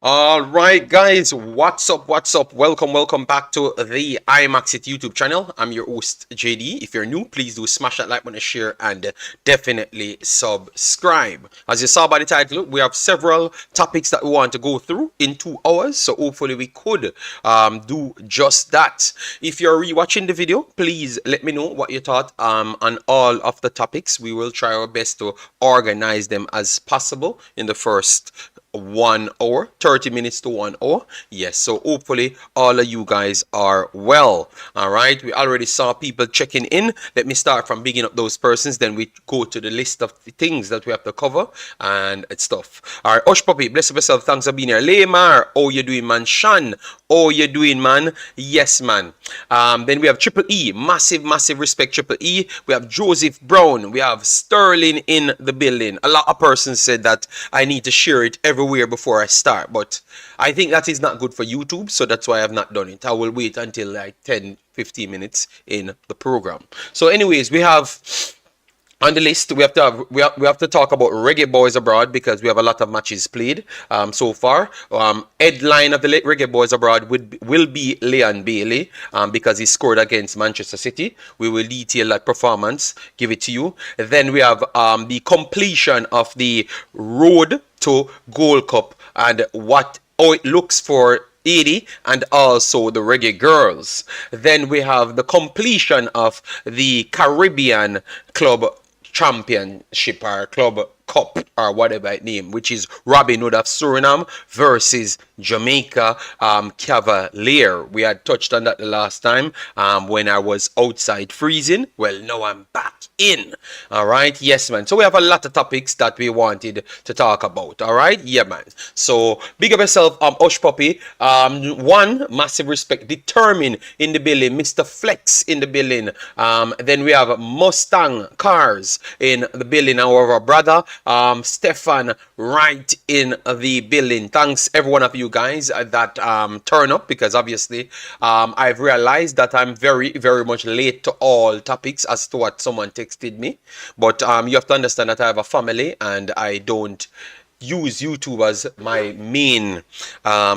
All right, guys, what's up? What's up? Welcome back to the Imaxit YouTube channel. I'm your host, JD. If you're new, please do smash that like button, share, and definitely subscribe. As you saw by the title, we have several topics that we want to go through in 2 hours, so hopefully we could do just that. If you're rewatching the video, please let me know what you thought on all of the topics. We will try our best to organize them as possible in the first 1 hour, 30 minutes to 1 hour. Yes, so hopefully all of you guys are well. All right, we already saw people checking in. Let me start from bigging up those persons, then we go to the list of the things that we have to cover and stuff. All right, Osh Puppy, bless yourself, thanks for being here. Laymar, how you doing, man? Shan, how you doing, man? Yes, man. Then we have Triple E, massive respect, Triple E. We have Joseph Brown, we have Sterling in the building. A lot of persons said that I need to share it everywhere before I start, but I think that is not good for YouTube, so that's why I have not done it. I will wait until like 10-15 minutes in the program. So anyways, we have on the list, we have to talk about Reggae Boys Abroad because we have a lot of matches played so far. Headline of the Reggae Boys Abroad will be Leon Bailey because he scored against Manchester City. We will detail that performance, give it to you. Then we have the completion of the road to Gold Cup and how it looks for Haiti and also the Reggae Girlz. Then we have the completion of the Caribbean Club Championship or Club Cup or whatever it name, which is Robinhood of Suriname versus Jamaica Cavalier. We had touched on that the last time when I was outside freezing. Well, now I'm back in. All right, yes, man. So we have a lot of topics that we wanted to talk about. All right, yeah, man. So big up yourself, Osh Puppy. One, massive respect, determined in the building, Mr. Flex in the building. Then we have Mustang Cars in the building. Our brother Stefan right in the building. Thanks every one of you guys that turn up, because obviously I've realized that I'm very much late to all topics as to what someone texted me, but you have to understand that I have a family and I don't use YouTube as my main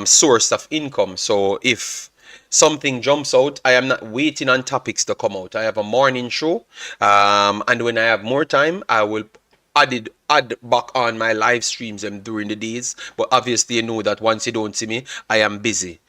source of income. So if something jumps out, I am not waiting on topics to come out. I have a morning show, and when I have more time, I will add back on my live streams during the days. But obviously, you know that once you don't see me, I am busy.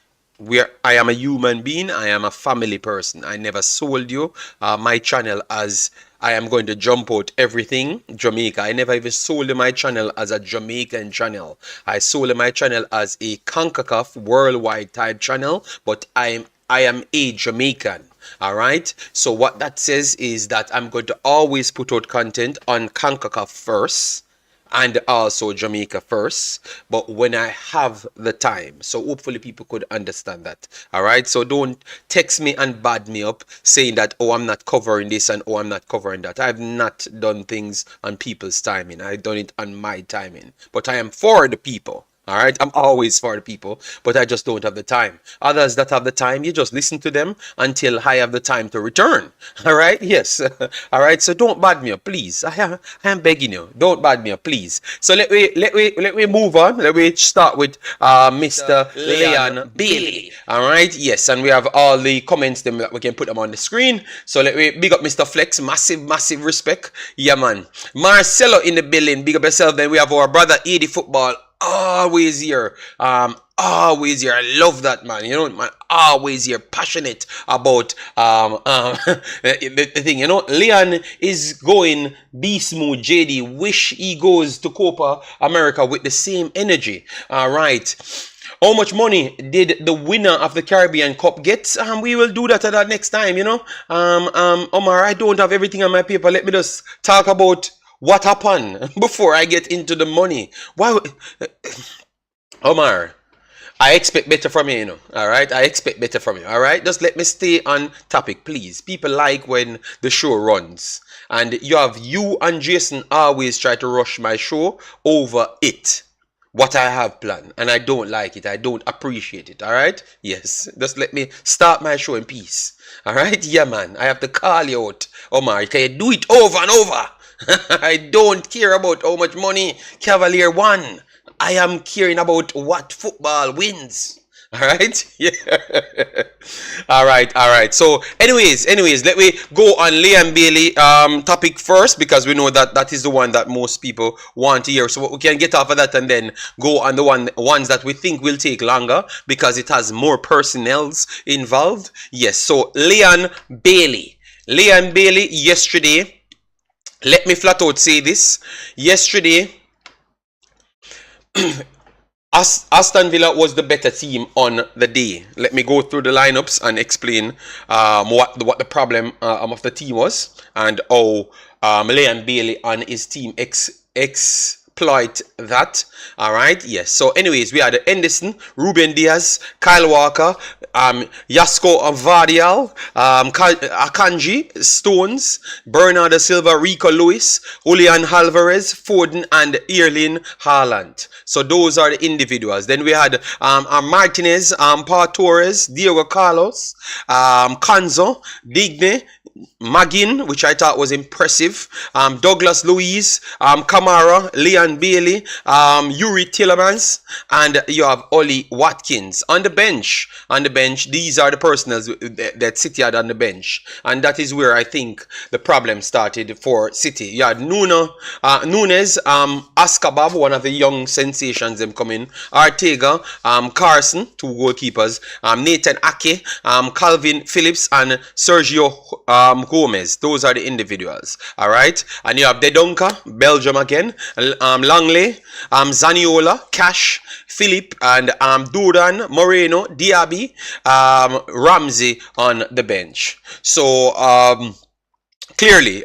I am a human being. I am a family person. I never sold you my channel as I am going to jump out everything Jamaica. I never even sold my channel as a Jamaican channel. I sold my channel as a Concacaf worldwide type channel, but I am a Jamaican. All right, so what that says is that I'm going to always put out content on Concacaf first and also Jamaica first, but when I have the time. So hopefully people could understand that. All right, so don't text me and bad me up saying that, oh, I'm not covering this and oh, I'm not covering that. I've not done things on people's timing. I've done it on my timing, but I am for the people. All right, I'm always for the people, but I just don't have the time. Others that have the time, you just listen to them until I have the time to return. All right, yes. All right, so don't bad me up, please. I am begging you, don't bad me up, please. So let me move on. Let me start with Mr. Leon Bailey. All right, yes, and we have all the comments them that we can put them on the screen. So let me big up Mr. Flex, massive respect. Yeah, man. Marcelo in the building, big up yourself. Then we have our brother Edie Football. Always here, always here. I love that, man. You know, man, always here, passionate about the thing. You know, Leon is going be smooth. JD, wish he goes to Copa America with the same energy. All right. How much money did the winner of the Caribbean Cup get? We will do that at that next time. You know, Omar, I don't have everything on my paper. Let me just talk about what happened before I get into the money. Why, Omar? I expect better from you, you know. All right, I expect better from you. All right, just let me stay on topic, please. People like when the show runs, and you and Jason always try to rush my show over it. What I have planned, and I don't like it. I don't appreciate it. All right, yes, just let me start my show in peace. All right, yeah, man. I have to call you out, Omar. Can you do it over and over? I don't care about how much money Cavalier won. I am caring about what football wins. All right. Yeah. All right. All right. So, anyways, let me go on Liam Bailey topic first because we know that that is the one that most people want to hear. So we can get off of that and then go on the ones that we think will take longer because it has more personnels involved. Yes. So Leon Bailey. Leon Bailey yesterday. Let me flat out say this. Yesterday, Aston Villa was the better team on the day. Let me go through the lineups and explain what the problem of the team was and how Leon Bailey and his team exploit that. All right. Yes. So, anyways, we had Henderson, Ruben Diaz, Kyle Walker, Yasko Vardial, Akanji, Stones, Bernardo Silva, Rico Lewis, Julian Alvarez, Foden, and Erling Haaland. So those are the individuals. Then we had Martinez, Paul Torres, Diego Carlos, Kanzo, Digne, Magin, which I thought was impressive, Douglas Luiz, Kamara, Leon Bailey, Yuri Tillemans, and you have Ollie Watkins on the bench. On the bench, these are the personals that City had on the bench, and that is where I think the problem started for City. You had Nunes, Askabab, one of the young sensations them coming, Ortega, Carson, two goalkeepers, Nathan Ake, Calvin Phillips, and Sergio Gomez. Those are the individuals. All right. And you have Dedonka, Belgium again, Langley, Zaniola, Cash, Philip, and Duran, Moreno, Diaby, Ramsey on the bench. So clearly,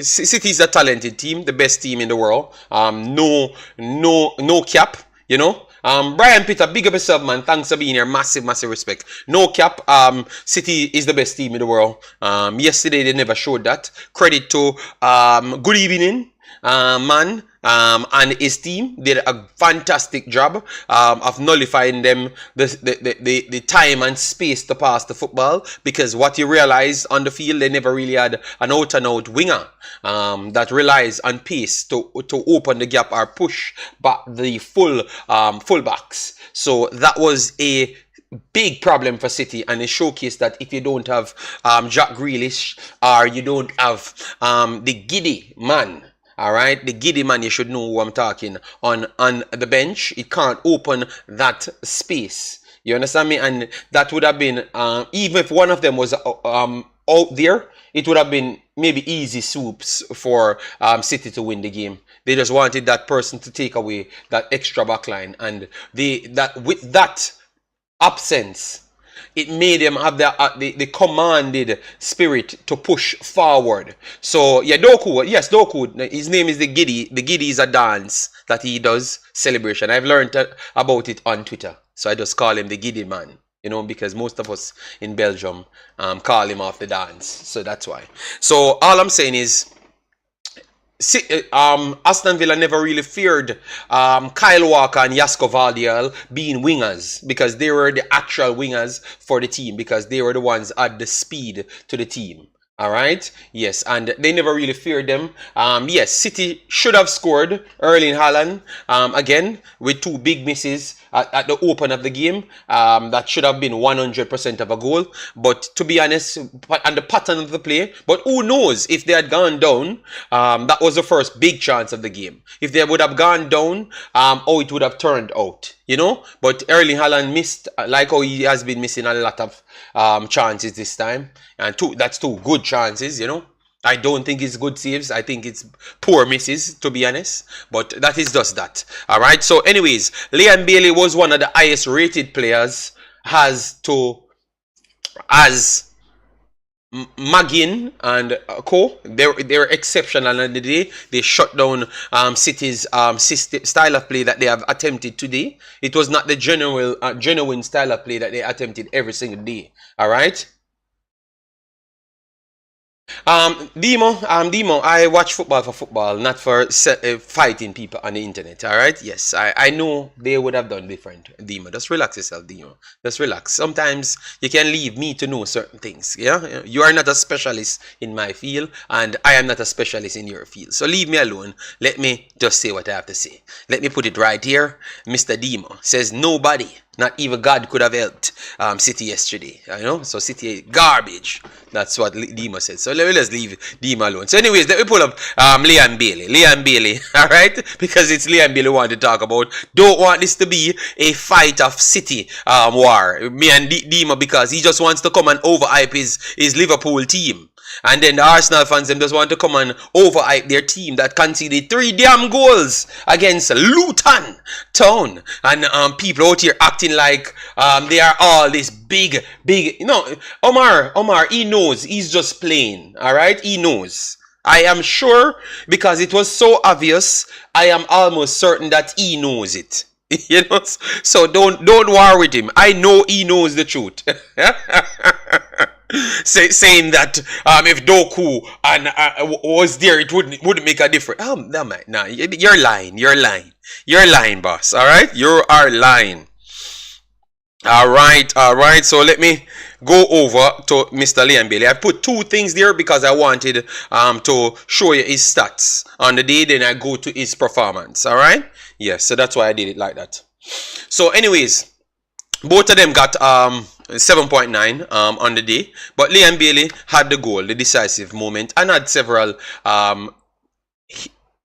City is a talented team, the best team in the world. No cap, you know. Brian Peter, big up yourself, man. Thanks for being here. Massive respect. No cap. City is the best team in the world. Yesterday they never showed that. Credit to Good Evening, man. And his team did a fantastic job of nullifying them the time and space to pass the football, because what you realize on the field, they never really had an out and out winger that relies on pace to open the gap or push back the fullbacks. So that was a big problem for City, and it showcased that if you don't have Jack Grealish or you don't have the giddy man, all right, the giddy man, you should know who I'm talking on the bench, it can't open that space. You understand me? And that would have been even if one of them was out there, it would have been maybe easy swoops for City to win the game. They just wanted that person to take away that extra back line, and with that absence, it made them have the commanded spirit to push forward. So yeah, Doku, his name is the Giddy. The Giddy is a dance that he does, celebration. I've learned about it on Twitter, so I just call him the Giddy man, you know, because most of us in Belgium call him off the dance, so that's why. So all I'm saying is, Aston Villa never really feared Kyle Walker and Yasko Vardial being wingers, because they were the actual wingers for the team, because they were the ones at the speed to the team. All right. Yes, and they never really feared them. Yes, City should have scored early in Haaland again with two big misses at the open of the game. That should have been 100% of a goal. But to be honest, and the pattern of the play, but who knows if they had gone down, that was the first big chance of the game. If they would have gone down, how it would have turned out, you know. But Erling Haaland missed, like how he has been missing a lot of chances this time, and that's two good chances, you know. I don't think it's good saves. I think it's poor misses, to be honest. But that is just that. All right. So, anyways, Leon Bailey was one of the highest rated players. As Magin and Co. They're exceptional on the day. They shut down City's style of play that they have attempted today. It was not the genuine style of play that they attempted every single day. All right. Demo, I watch football for football, not for fighting people on the internet. All right. Yes, I know they would have done different. Demo, just relax yourself, Demo. Just relax. Sometimes you can leave me to know certain things. Yeah, you are not a specialist in my field, and I am not a specialist in your field. So leave me alone. Let me just say what I have to say. Let me put it right here. Mr. Demo says nobody, not even God, could have helped City yesterday. You know, so City garbage. That's what Demo said. So let's leave Demo alone. So, anyways, let me pull up Leon Bailey. Leon Bailey, all right, because it's Leon Bailey we want to talk about. Don't want this to be a fight of City war. Me and Demo, because he just wants to come and overhype his Liverpool team. And then the Arsenal fans them just want to come and overhype their team that conceded 3 damn goals against Luton Town. And people out here acting like they are all this big. You know, Omar, he knows. He's just playing. Alright? He knows. I am sure, because it was so obvious, I am almost certain that he knows it. You know, so don't war with him. I know he knows the truth. Saying that if Doku and was there, it wouldn't make a difference. Nah, you're lying, boss. All right, you are lying. All right. So let me go over to Mr. Liam Bailey. I put 2 things there because I wanted to show you his stats on the day. Then I go to his performance. All right. Yes. So that's why I did it like that. So, anyways, both of them got 7.9 on the day, but Liam Bailey had the goal, the decisive moment, and had several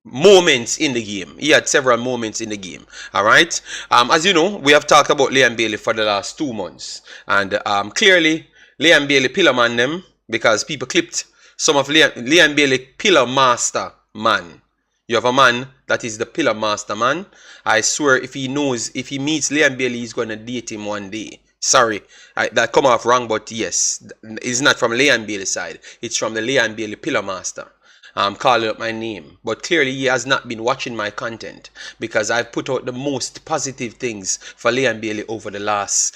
moments in the game. He had several moments in the game. All right. As you know, we have talked about Liam Bailey for the last 2 months, and clearly Liam Bailey pillar man them, because people clipped some of Liam Bailey pillar master man. You have a man that is the pillar master man. I swear, if he meets Liam Bailey, he's going to date him one day. Sorry, that come off wrong, but yes, it's not from Liam Bailey's side. It's from the Liam Bailey pillar master. I'm calling up my name. But clearly, he has not been watching my content, because I've put out the most positive things for Liam Bailey over the last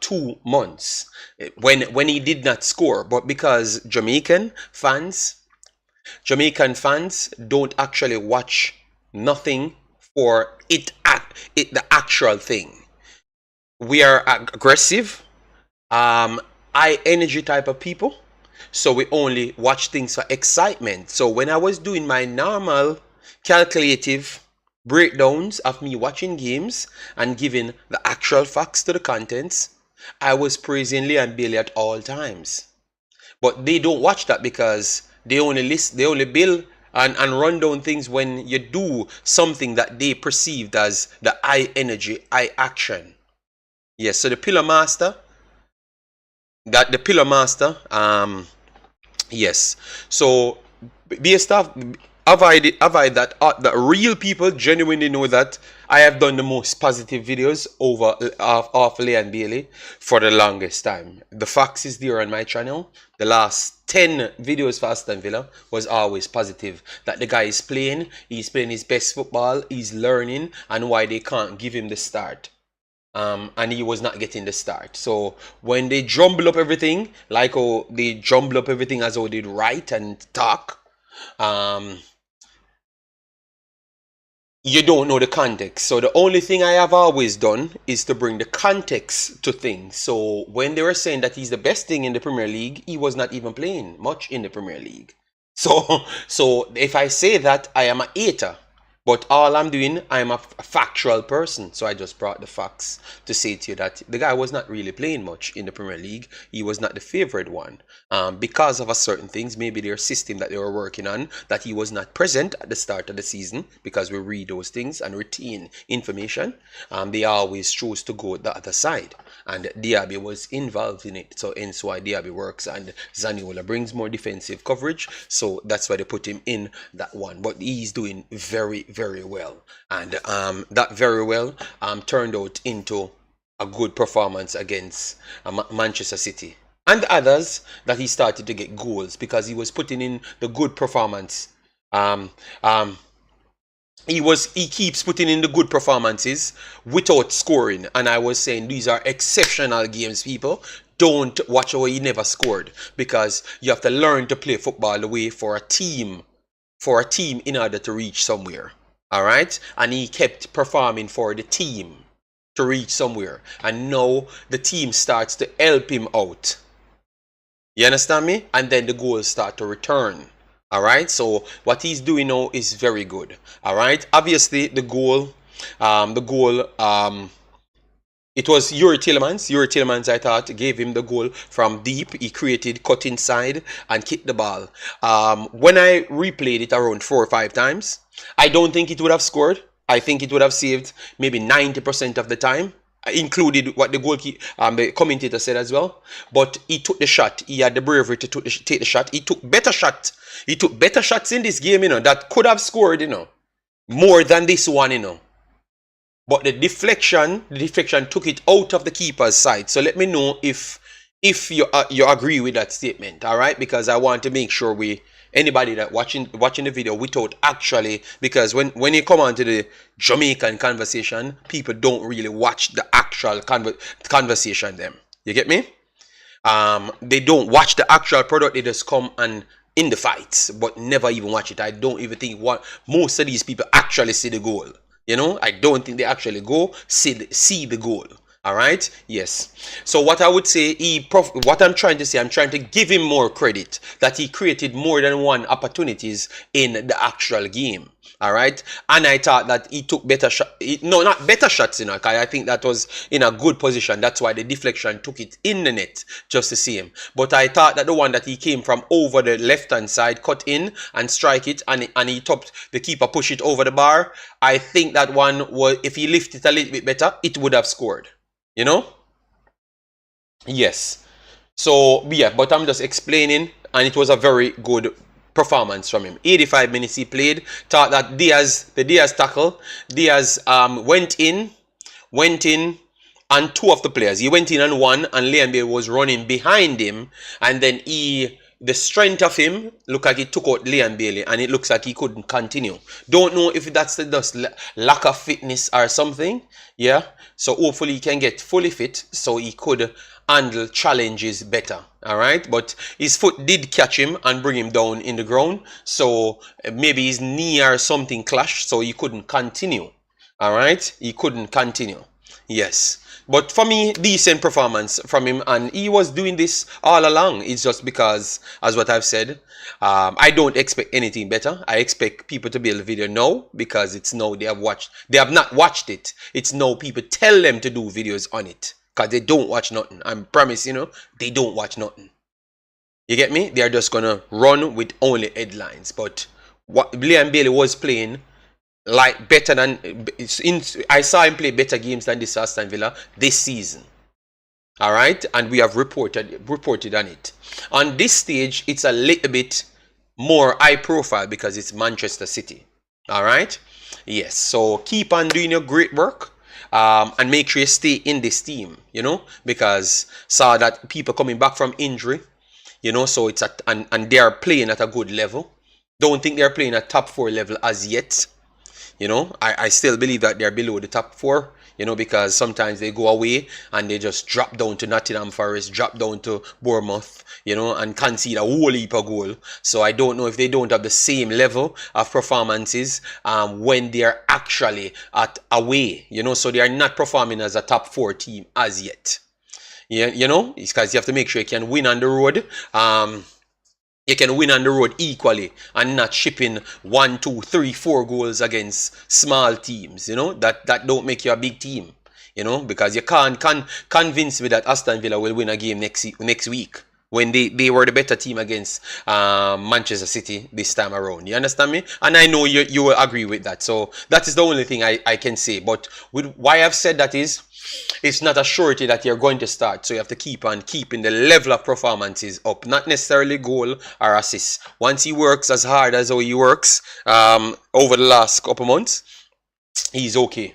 2 months when he did not score. But because Jamaican fans don't actually watch nothing for the actual thing. We are aggressive, high energy type of people, so we only watch things for excitement. So when I was doing my normal calculative breakdowns of me watching games and giving the actual facts to the contents, I was praising Liam Bailey at all times. But they don't watch that, because they only bill and run down things when you do something that they perceived as the high energy, high action. Yes, so the pillar master, yes. So based off avoid that the real people genuinely know that I have done the most positive videos of Liam Bailey for the longest time. The facts is there on my channel. The last 10 videos for Aston Villa was always positive. That the guy is playing, he's playing his best football, he's learning, and why they can't give him the start. And he was not getting the start. So when they jumble up everything, like how they jumble up everything as how they write and talk, you don't know the context. So the only thing I have always done is to bring the context to things. So when they were saying that he's the best thing in the Premier League, he was not even playing much in the Premier League. So if I say that, I am a hater. But all I'm doing, I'm a factual person. So I just brought the facts to say to you that the guy was not really playing much in the Premier League. He was not the favorite one. Because of a certain things, maybe their system that they were working on, that he was not present at the start of the season, because we read those things and retain information. They always chose to go the other side. And Diaby was involved in it. So hence why Diaby works, and Zaniola brings more defensive coverage. So that's why they put him in that one. But he's doing very, very well. And that very well turned out into a good performance against Manchester City. And the others that he started to get goals, because he was putting in the good performance. He keeps putting in the good performances without scoring. And I was saying these are exceptional games, people. don't watch how he never scored, because you have to learn to play football the way for a team in order to reach somewhere. All right, and he kept performing for the team to reach somewhere, and now the team starts to help him out. You understand me? And then the goals start to return. All right, so what he's doing now is very good. All right, obviously the goal, it was Yuri Tillemans. Yuri Tillemans, I thought, gave him the goal from deep. He created, cut inside, and kicked the ball. When I replayed it around 4 or 5 times, I don't think it would have scored. I think it would have saved maybe 90% of the time, included what the goalkeeper, the commentator said as well. But he took the shot. He had the bravery to take the shot. He took better shots. He took better shots in this game, that could have scored, more than this one, But the deflection took it out of the keeper's side. So let me know if you agree with that statement, all right? Because I want to make sure anybody that watching the video without actually, because when you come on to the Jamaican conversation, people don't really watch the actual conversation them. You get me? They don't watch the actual product. They just come and in the fights, but never even watch it. I don't even think most of these people actually see the goal. I don't think they actually go see the goal. All right. Yes. So what I would say, what I'm trying to say, I'm trying to give him more credit that he created more than one opportunities in the actual game. All right. And I thought that he took better shots. No, not better shots, because I think that was in a good position. That's why the deflection took it in the net, just to see him. But I thought that the one that he came from over the left-hand side, cut in and strike it, and he topped the keeper, push it over the bar. I think that one was, if he lifted it a little bit better, it would have scored. Yes. So, yeah, but I'm just explaining, and it was a very good performance from him. 85 minutes he played. Thought that the Diaz tackle, Diaz went in on 2 of the players. He went in on 1, and Liam was running behind him, and then the strength of him looked like it took out Liam Bailey, and it looks like he couldn't continue. Don't know if that's just lack of fitness or something. Yeah. So hopefully he can get fully fit so he could handle challenges better. All right. But his foot did catch him and bring him down in the ground. So maybe his knee or something clashed, so he couldn't continue. All right. He couldn't continue. Yes. But for me, decent performance from him, and he was doing this all along. It's just because, as what I've said, I don't expect anything better. I expect people to build a video now, because it's now they have not watched it. It's now people tell them to do videos on it, because they don't watch nothing. I promise, they don't watch nothing. You get me? They are just gonna run with only headlines. But what Liam Bailey was playing, like better than I saw him play better games than this Aston Villa this season. All right, and we have reported on it. On this stage, it's a little bit more high profile because it's Manchester City. All right, yes. So keep on doing your great work, and make sure you stay in this team. Because saw that people coming back from injury. So it's and they are playing at a good level. Don't think they're playing at top 4 level as yet. I still believe that they're below the top 4, because sometimes they go away and they just drop down to Nottingham Forest, drop down to Bournemouth, and concede a whole heap of goal. So I don't know if they don't have the same level of performances when they're actually at away, so they are not performing as a top 4 team as yet. Yeah, it's because you have to make sure you can win on the road. You can win on the road equally and not shipping 1, 2, 3, 4 goals against small teams. That don't make you a big team. Because you can't convince me that Aston Villa will win a game next week when they were the better team against Manchester City this time around. You understand me? And I know you will agree with that. So that is the only thing I can say. But why I've said that is, it's not a surety that you're going to start, so you have to keep on keeping the level of performances up, not necessarily goal or assist. Once he works as hard as how he works over the last couple months, he's okay.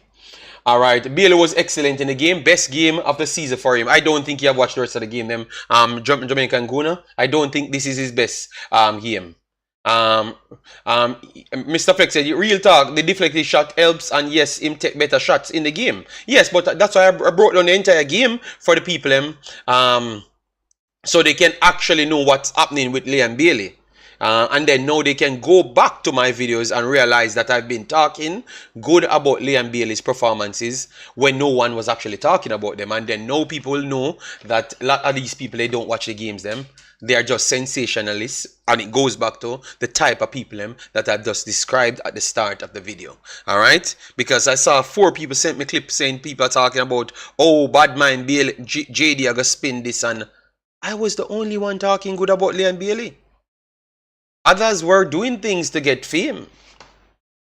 All right, Bailey was excellent in the game. Best game of the season for him. I don't think you have watched the rest of the game. Them Jamaican Guna. I don't think this is his best game. Mr. Flex said, real talk, the deflected shot helps, and yes, him take better shots in the game. Yes, but that's why I brought down the entire game for the people. so they can actually know what's happening with Liam Bailey. And then now they can go back to my videos and realize that I've been talking good about Liam Bailey's performances when no one was actually talking about them. And then now people will know that a lot of these people, they don't watch the games them. They are just sensationalists. And it goes back to the type of people them that I've just described at the start of the video. Alright? Because I saw 4 people sent me clips saying people are talking about, oh, bad mind Bailey, JD, I gotta spin this. And I was the only one talking good about Liam Bailey. Others were doing things to get fame.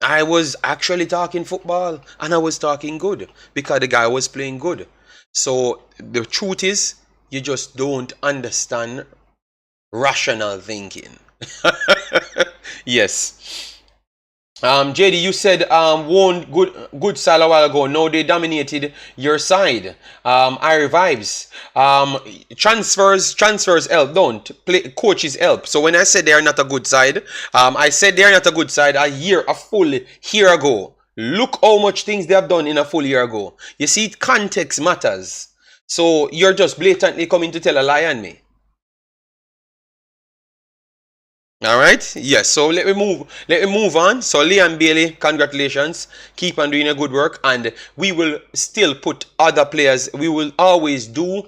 I was actually talking football and I was talking good because the guy was playing good. So the truth is, you just don't understand rational thinking. Yes. JD, you said won good side a while ago. Now they dominated your side. I revives. Transfers help, don't play. Coaches help. So when I said they are not a good side, I said they are not a good side a full year ago. Look how much things they have done in a full year ago. You see, context matters. So you're just blatantly coming to tell a lie on me. All right. Yes. So let me move on. So Liam Bailey, congratulations. Keep on doing a good work, and we will still put other players. We will always do.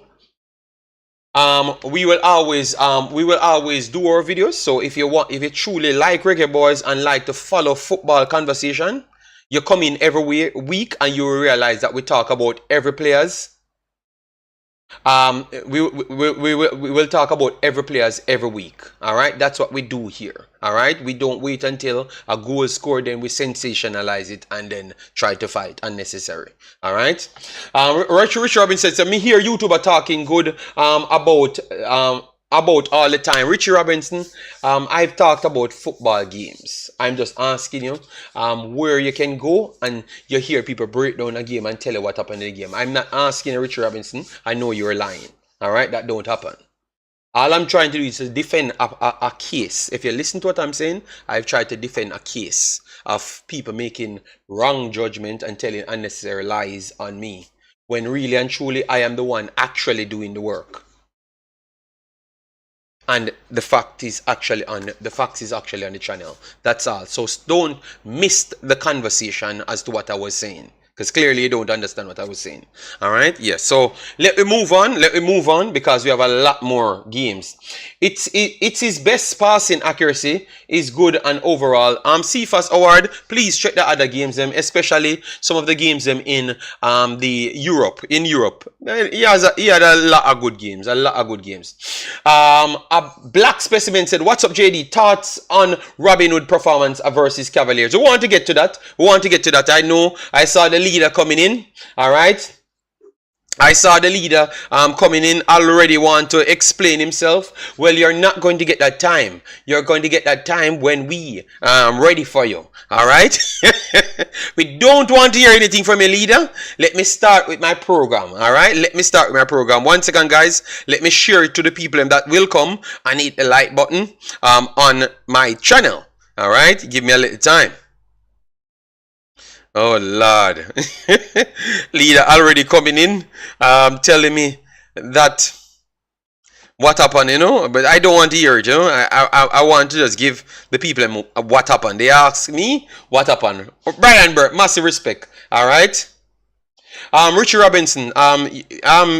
We will always do our videos. So if you truly like Reggae Boys and like to follow football conversation, you come in every week and you will realize that we talk about every players. We will talk about every players every week. All right, that's what we do here. All right, we don't wait until a goal is scored, then we sensationalize it and then try to fight unnecessary. All right. Rich Robin says, "Me hear YouTuber talking good about all the time." Richie Robinson, I've talked about football games. I'm just asking you where you can go and you hear people break down a game and tell you what happened in the game. I'm not asking you, Richie Robinson. I know you're lying. All right, that don't happen. All I'm trying to do is to defend a case. If you listen to what I'm saying, I've tried to defend a case of people making wrong judgment and telling unnecessary lies on me, when really and truly I am the one actually doing the work. And the fact is actually on the channel. That's all. So don't miss the conversation as to what I was saying, because clearly you don't understand what I was saying. All right. Yes. So let me move on because we have a lot more games. It's his best passing accuracy is good, and overall CFAS award. Please check the other games them, especially some of the games them in Europe. He had a lot of good games. A black specimen said, "What's up, JD? Thoughts on Robinhood performance versus Cavaliers?" We want to get to that. I know I saw the leader coming in. All right. I saw the leader coming in, already want to explain himself. Well, you're not going to get that time. You're going to get that time when we ready for you. All right? We don't want to hear anything from a leader. Let me start with my program. All right? Let me start with my program. 1 second, guys. Let me share it to the people that will come and hit the like button on my channel. All right? Give me a little time. Oh Lord. Leader already coming in, telling me that what happened, you know, but I don't want to hear it, you know. I want to just give the people what happened. They ask me what happened. Brian Burke, massive respect. All right. Richie Robinson,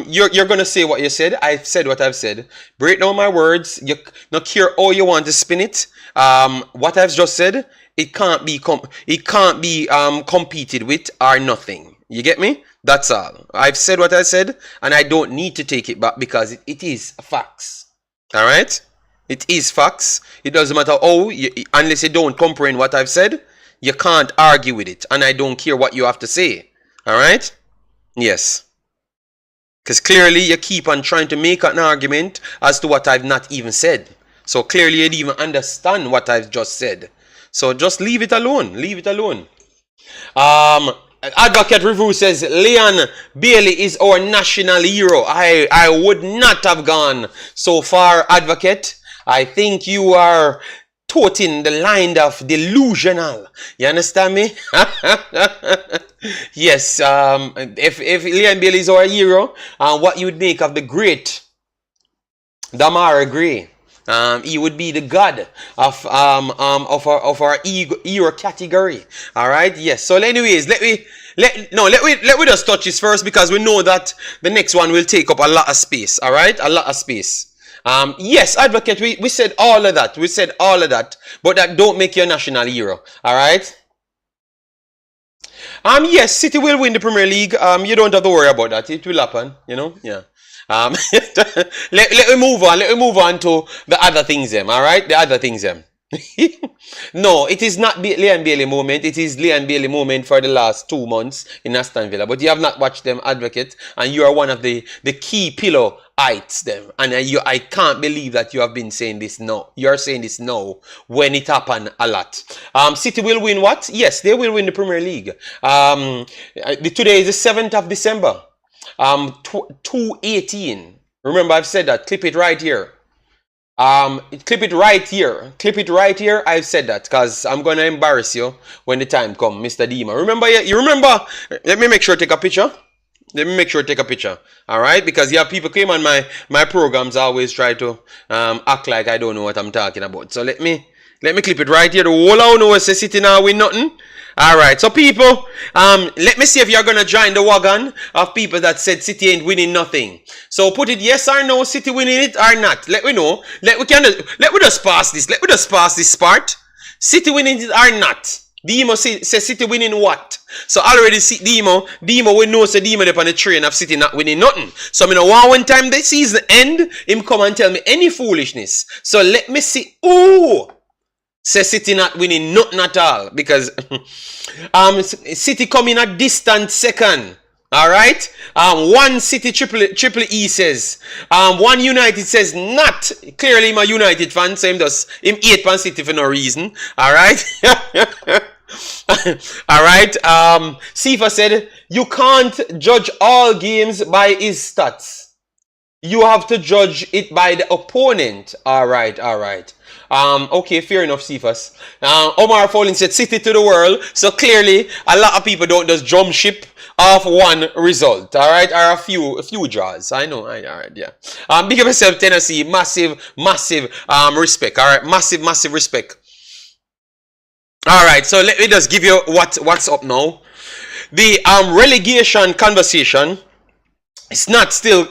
you're gonna say what you said. I've said what I've said. Break down my words. You not care how you want to spin it. What I've just said, it can't be competed with or nothing. You get me? That's all. I've said what I said, and I don't need to take it back because it is facts. All right? It is facts. It doesn't matter how, unless you don't comprehend what I've said, you can't argue with it, and I don't care what you have to say. All right? Yes. Because clearly you keep on trying to make an argument as to what I've not even said. So clearly you didn't even understand what I've just said. So just leave it alone. Leave it alone. Advocate Review says, Liam Bailey is our national hero. I would not have gone so far, Advocate. I think you are toting the line of delusional. You understand me? Yes. If Liam Bailey is our hero, what you would make of the great Damara Gray. He would be the god of our Euro category. All right. Yes. So, anyways, let we just touch this first because we know that the next one will take up a lot of space. All right, a lot of space. Yes, advocate. We said all of that. We said all of that, but that don't make you a national hero. All right. Yes, City will win the Premier League. You don't have to worry about that. It will happen. You know. Yeah. Let me move on. Let me move on to the other things, them. All right, the other things, them. No, it is not Leon Bailey moment. It is Leon Bailey moment for the last 2 months in Aston Villa. But you have not watched them, advocate, and you are one of the key pillowites, them. And I can't believe that you have been saying this now. You are saying this now when it happened a lot. City will win what? Yes, they will win the Premier League. Today is the 7th of December. 218. Remember, I've said that. Clip it right here. Clip it right here. Clip it right here. I've said that because I'm going to embarrass you when the time comes, Mr. Dima. Remember, you remember? Let me make sure to take a picture. Let me make sure to take a picture. All right? Because yeah, people came on my programs. I always try to act like I don't know what I'm talking about. So let me clip it right here. The whole I know is City now win nothing. All right, so people, let me see if you're gonna join the wagon of people that said City ain't winning nothing. So put it yes or no, City winning it or not. Let me know. Let me just pass this. Let me just pass this part. City winning it or not. Demo says City winning what? So already see Demo we know say Demo up on the train of City not winning nothing. So I mean one time the season end, him come and tell me any foolishness. So let me see. Ooh. Say City not winning nothing at all because City come in a distant second. All right. One City triple E says. One United says not. Clearly, I'm a United fan, so him hate Man City for no reason. All right. All right. Sifa said you can't judge all games by his stats. You have to judge it by the opponent. All right. All right. Okay, fair enough, Cephas. Omar Fowling said City to the world. So clearly, a lot of people don't just jump ship off one result. All right, or a few draws. I know. All right, yeah. Big up yourself, Tennessee. Massive respect. All right, massive respect. All right, so let me just give you what's up now. The relegation conversation. It's still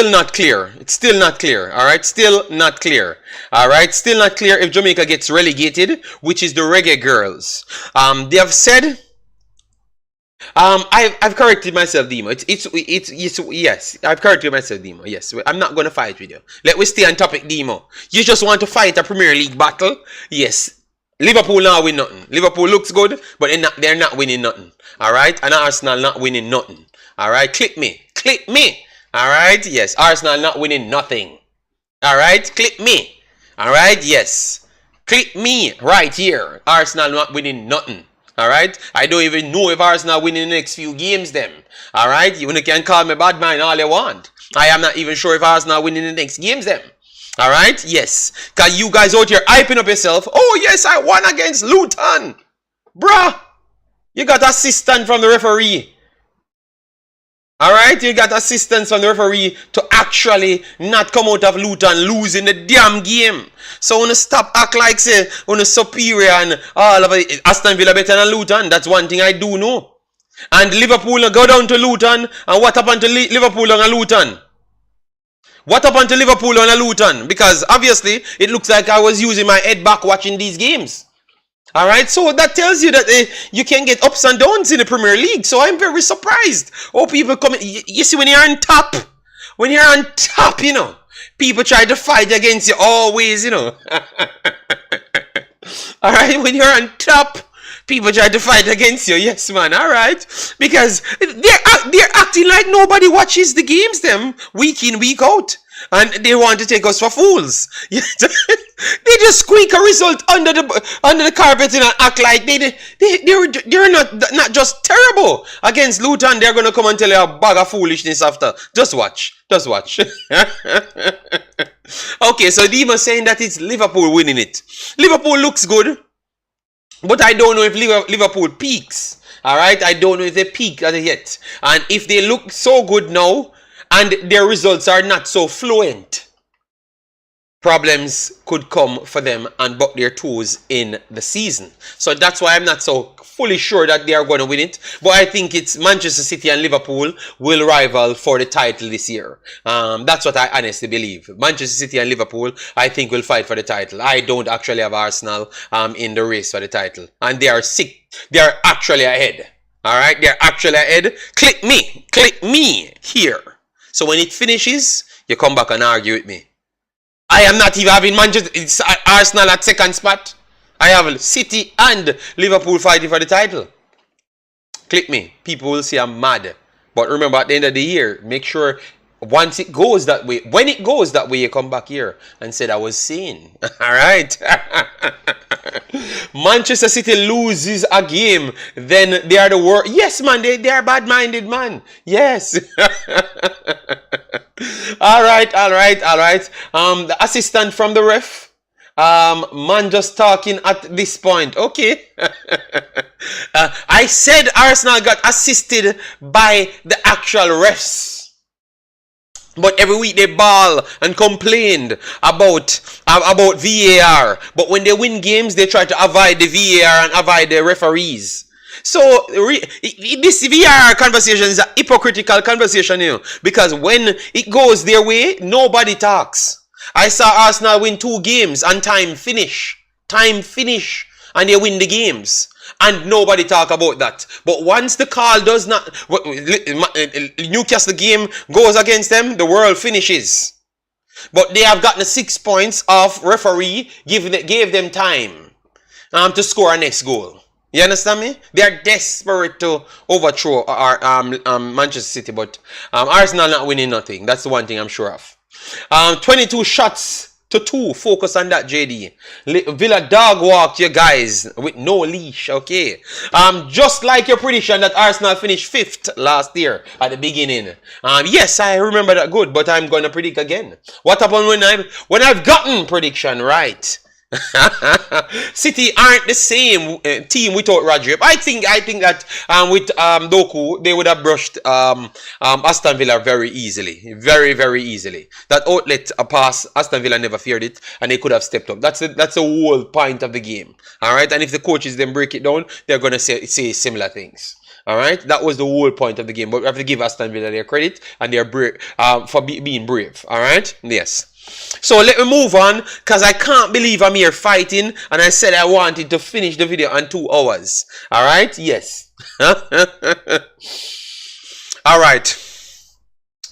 not clear. It's still not clear. All right, still not clear. All right, still not clear if Jamaica gets relegated, which is the Reggae Girlz. They have said. I've corrected myself, Demo. It's yes. I've corrected myself, Demo. Yes, I'm not gonna fight with you. Let me stay on topic, Demo. You just want to fight a Premier League battle? Yes. Liverpool now win nothing. Liverpool looks good, but they're not winning nothing. All right, and Arsenal not winning nothing. All right, clip me. All right, yes. Arsenal not winning nothing. All right, clip me. All right, yes. Clip me right here. Arsenal not winning nothing. All right, I don't even know if Arsenal winning the next few games. Them. All right, you can call me bad man all you want. I am not even sure if Arsenal winning the next games. Them. All right, yes. Cause you guys out here hyping up yourself. Oh yes, I won against Luton, bruh. You got assistance from the referee. Alright, you got assistance from the referee to actually not come out of Luton losing the damn game. So wanna stop act like say wanna superior and all of it. Aston Villa better than Luton. That's one thing I do know. And Liverpool go down to Luton. And what happened to Liverpool and Luton? What happened to Liverpool and Luton? Because obviously it looks like I was using my head back watching these games. All right, so that tells you that you can get ups and downs in the Premier League. So I'm very surprised. Oh, people come. You see, when you're on top, you know, people try to fight against you always, you know. All right, when you're on top, people try to fight against you. Yes, man. All right, because they're acting like nobody watches the games them week in week out. And they want to take us for fools. They just squeak a result under the carpet and act like they're not just terrible against Luton. They're gonna come and tell you a bag of foolishness after. Just watch. Okay, so Dima saying that it's Liverpool winning it. Liverpool looks good, but I don't know if Liverpool peaks. All right, I don't know if they peak yet. And if they look so good now, and their results are not so fluent, problems could come for them and buck their toes in the season. So that's why I'm not so fully sure that they are going to win it. But I think it's Manchester City and Liverpool will rival for the title this year. That's what I honestly believe. Manchester City and Liverpool, I think, will fight for the title. I don't actually have Arsenal in the race for the title. And they are sick. They are actually ahead. All right? They're actually ahead. Click me here. So when it finishes, you come back and argue with me. I am not even having Manchester. It's Arsenal at second spot. I have City and Liverpool fighting for the title. Click me. People will say I'm mad. But remember, at the end of the year, make sure once it goes that way, when it goes that way, you come back here and said I was sane. All right. Manchester City loses a game, then they are the worst. Yes, man, they are bad-minded, man. Yes. All right. The assistant from the ref. Man just talking at this point. Okay. I said Arsenal got assisted by the actual refs. But every week they bawl and complained about VAR. But when they win games, they try to avoid the VAR and avoid the referees. So this VAR conversation is a hypocritical conversation, you know, because when it goes their way, nobody talks. I saw Arsenal win 2 games and time finish, and they win the games. And nobody talk about that. But once the call does not, Newcastle game goes against them, the world finishes. But they have gotten the 6 points of referee gave them time to score a next goal. You understand me? They are desperate to overthrow Manchester City, but Arsenal not winning nothing. That's the one thing I'm sure of. 22 shots to 2. Focus on that, JD. Villa dog walked you guys with no leash. Okay. Just like your prediction that Arsenal finished 5th last year at the beginning. Yes, I remember that good, but I'm gonna predict again. What happened when I've gotten prediction right? City aren't the same team without Rodri. I think that with Doku they would have brushed Aston Villa very easily, very easily. That outlet pass, Aston Villa never feared it, and they could have stepped up. That's the whole point of the game. All right, and if the coaches then break it down, they're gonna say similar things. All right, that was the whole point of the game. But we have to give Aston Villa their credit and their brave for being brave. All right, yes. So let me move on, because I can't believe I'm here fighting and I said I wanted to finish the video in 2 hours. Alright? Yes. Alright.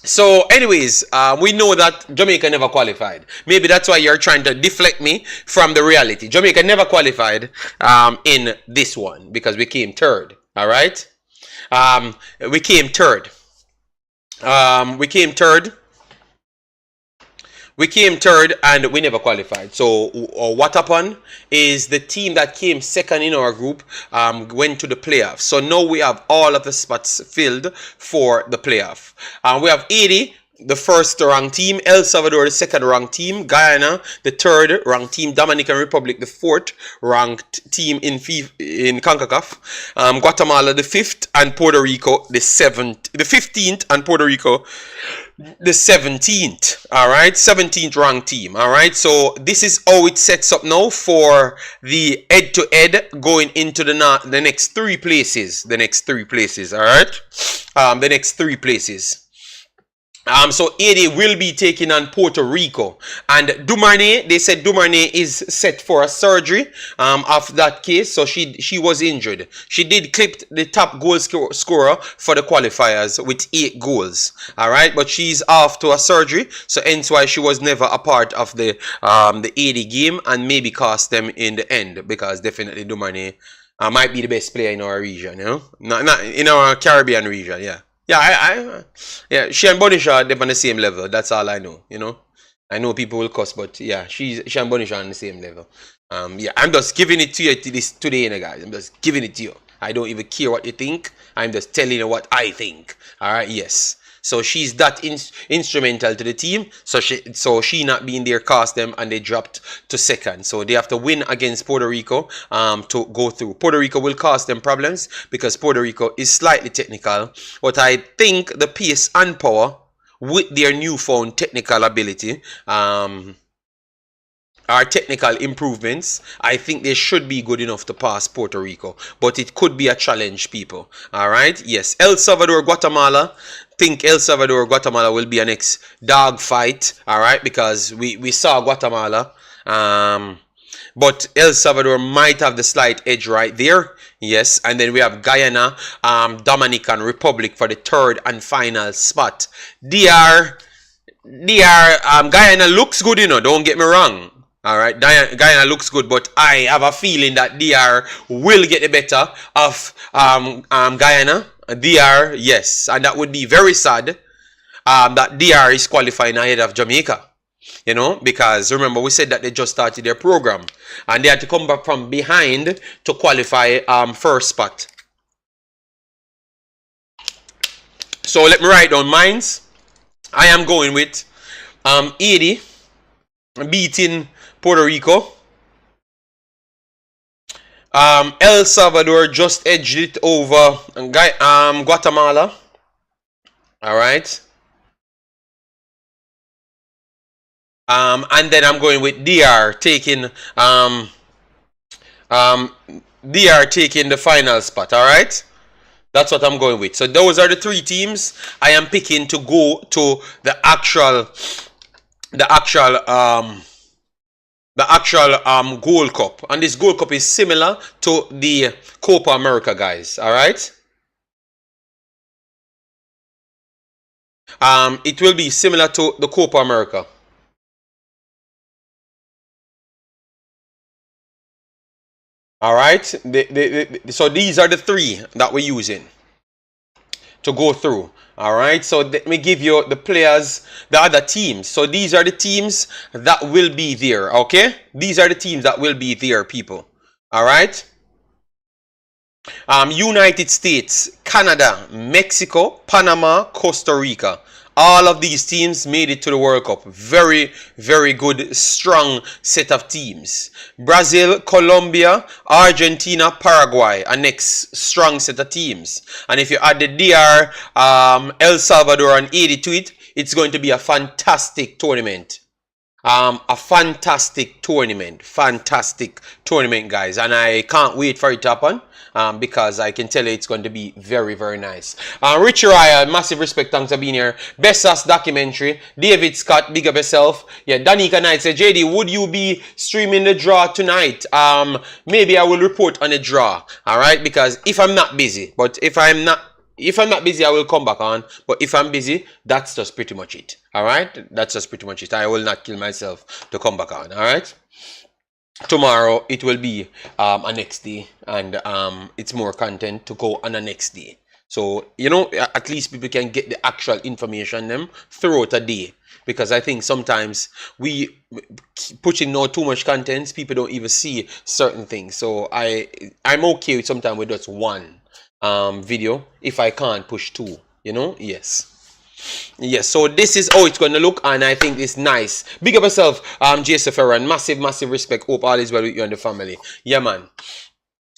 So anyways, we know that Jamaica never qualified. Maybe that's why you're trying to deflect me from the reality. Jamaica never qualified in this one because we came 3rd. Alright? We came third. We came third and we never qualified. So what happened is the team that came 2nd in our group went to the playoffs. So now we have all of the spots filled for the playoff. We have 80, the 1st ranked team, El Salvador, the 2nd ranked team, Guyana, the 3rd ranked team, Dominican Republic, the 4th ranked team in CONCACAF, Guatemala, the 5th, and Puerto Rico, the 15th, and Puerto Rico, the 17th. All right, 17th ranked team. All right, so this is how it sets up now for the head-to-head going into the next 3 places. The next 3 places. All right, the next 3 places. So 80 will be taking on Puerto Rico, and Dumarnay, they said Dumarnay is set for a surgery of that case, so she was injured. She did clip the top goal scorer for the qualifiers with 8 goals. All right, but she's off to a surgery, so hence why she was never a part of the 80 game, and maybe cost them in the end, because definitely Dumarnay might be the best player in our region, you know, not in our Caribbean region, yeah. Yeah, she and Bonisha, they're on the same level. That's all I know, you know. I know people will cuss, but yeah, she and Bonisha on the same level. Yeah, I'm just giving it to you today, you know, guys. I'm just giving it to you. I don't even care what you think. I'm just telling you what I think. All right, yes. So she's that instrumental to the team. So she not being there cost them, and they dropped to 2nd. So they have to win against Puerto Rico to go through. Puerto Rico will cause them problems because Puerto Rico is slightly technical. But I think the pace and power with their newfound technical ability or technical improvements, I think they should be good enough to pass Puerto Rico. But it could be a challenge, people. All right? Yes. El Salvador, Guatemala. Think El Salvador, Guatemala will be a next dog fight. All right? Because we saw Guatemala. But El Salvador might have the slight edge right there. Yes, and then we have Guyana, Dominican Republic for the third and final spot. Guyana looks good, you know, don't get me wrong. All right, Guyana looks good, but I have a feeling that DR will get the better of Guyana. DR, yes, and that would be very sad that DR is qualifying ahead of Jamaica. You know, because remember we said that they just started their program and they had to come back from behind to qualify first spot. So let me write down mines. I am going with Haiti beating Puerto Rico. El Salvador just edged it over Guatemala. All right. And then I'm going with DR taking DR taking the final spot. All right, that's what I'm going with. So those are the three teams I am picking to go to the actual Gold Cup, and this Gold Cup is similar to the Copa America, guys. All right. It will be similar to the Copa America. All right, so these are the three that we're using to go through. All right, so let me give you the players, the other teams. So these are the teams that will be there. Okay, these are the teams that will be there, people. All right. United States, Canada, Mexico, Panama, Costa Rica. All of these teams made it to the World Cup. Very, very good, strong set of teams. Brazil, Colombia, Argentina, Paraguay. A next strong set of teams. And if you add the DR, El Salvador and Haiti to it, it's going to be a fantastic tournament. A fantastic tournament, guys, and I can't wait for it to happen because I can tell you it's going to be very, very nice. Richie Ryan, massive respect, thanks for being here. Best Ass documentary. David Scott, big up yourself. Yeah, Danica Knight said, JD, would you be streaming the draw tonight? Maybe I will report on the draw, all right, because if I'm not busy, but if I'm not busy, I will come back on. But if I'm busy, that's just pretty much it. All right? That's just pretty much it. I will not kill myself to come back on. All right? Tomorrow, it will be a next day. And it's more content to go on a next day. So, you know, at least people can get the actual information them throughout a day. Because I think sometimes we pushing out too much content, people don't even see certain things. So I'm okay with sometimes with just one video if I can't push two, you know. Yes, so this is how it's going to look, and I think it's nice. Big up yourself, Joseph Ferran. Massive respect. Hope all is well with you and the family. Yeah, man.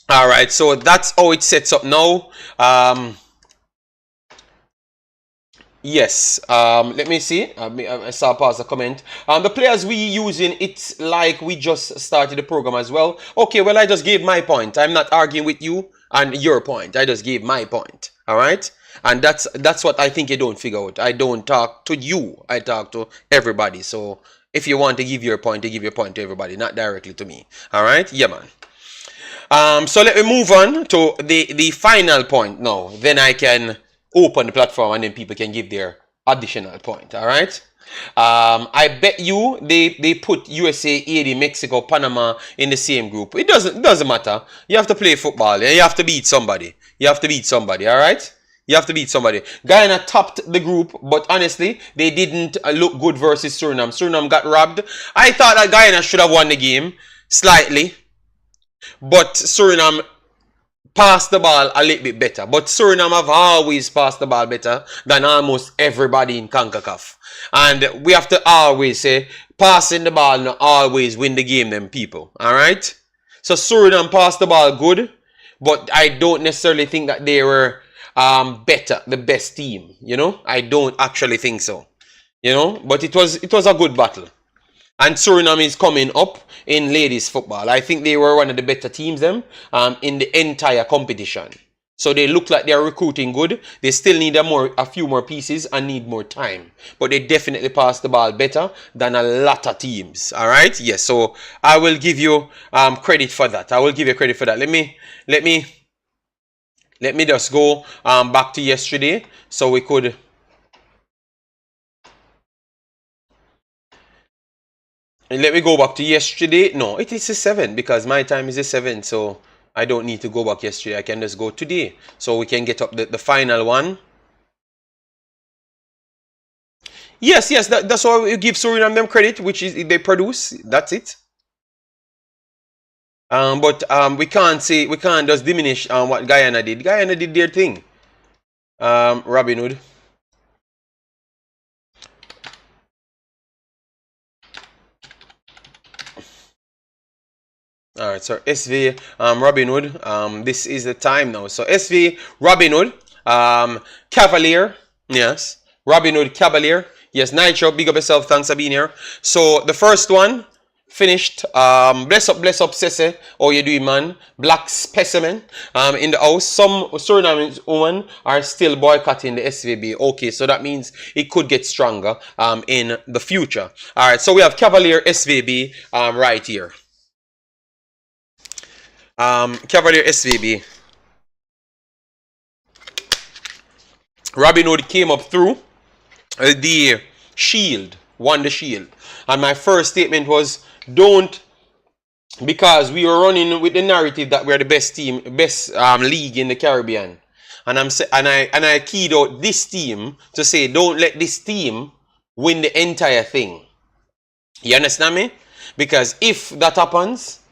All right, so that's how it sets up now. Yes, let me see. I saw pause a comment. The players we using, it's like we just started the program as well. Okay, well, I just gave my point. I'm not arguing with you and your point. I just gave my point. All right, and that's what I think you don't figure out. I don't talk to you. I talk to everybody. So if you want to give your point, you give your point to everybody, not directly to me. All right, yeah, man. So let me move on to the final point now. Then I can open the platform and then people can give their additional point. All right. I bet you they put USA, Haiti, Mexico, Panama in the same group. It doesn't matter. You have to play football. You have to beat somebody. You have to beat somebody. All right. You have to beat somebody. Guyana topped the group, but honestly, they didn't look good versus Suriname. Suriname got robbed. I thought that Guyana should have won the game slightly, but Suriname pass the ball a little bit better. But Suriname have always passed the ball better than almost everybody in Concacaf. And we have to always say, passing the ball not always win the game, them people. Alright? So Suriname passed the ball good, but I don't necessarily think that they were better, the best team. You know? I don't actually think so. You know? But it was a good battle. And Suriname is coming up in ladies football. I think they were one of the better teams in the entire competition. So they look like they're recruiting good. They still need a few more pieces and need more time. But they definitely pass the ball better than a lot of teams. All right? Yes. So I will give you credit for that. I will give you credit for that. Let me just go back to yesterday so we could. Let me go back to yesterday. No, it is a 7 because my time is a 7. So I don't need to go back yesterday. I can just go today. So we can get up the final one. Yes, that's why we give Suriname them credit, which is they produce. That's it. But we can't just diminish what Guyana did. Guyana did their thing. Robinhood. All right, so SV Robinhood. This is the time now. So SV Robinhood, Cavalier. Yes, Robinhood Cavalier. Yes, Nitro. Big up yourself. Thanks for being here. So the first one finished. Bless up, Sese. How you doing, man? Black specimen. In the house. Some Suriname women are still boycotting the SVB. Okay, so that means it could get stronger in the future. All right, so we have Cavalier SVB right here. Cavalier SVB. Robinhood came up through the shield, won the shield. And my first statement was, don't, because we were running with the narrative that we're the best team, best league in the Caribbean. And I keyed out this team to say, don't let this team win the entire thing. You understand me? Because if that happens,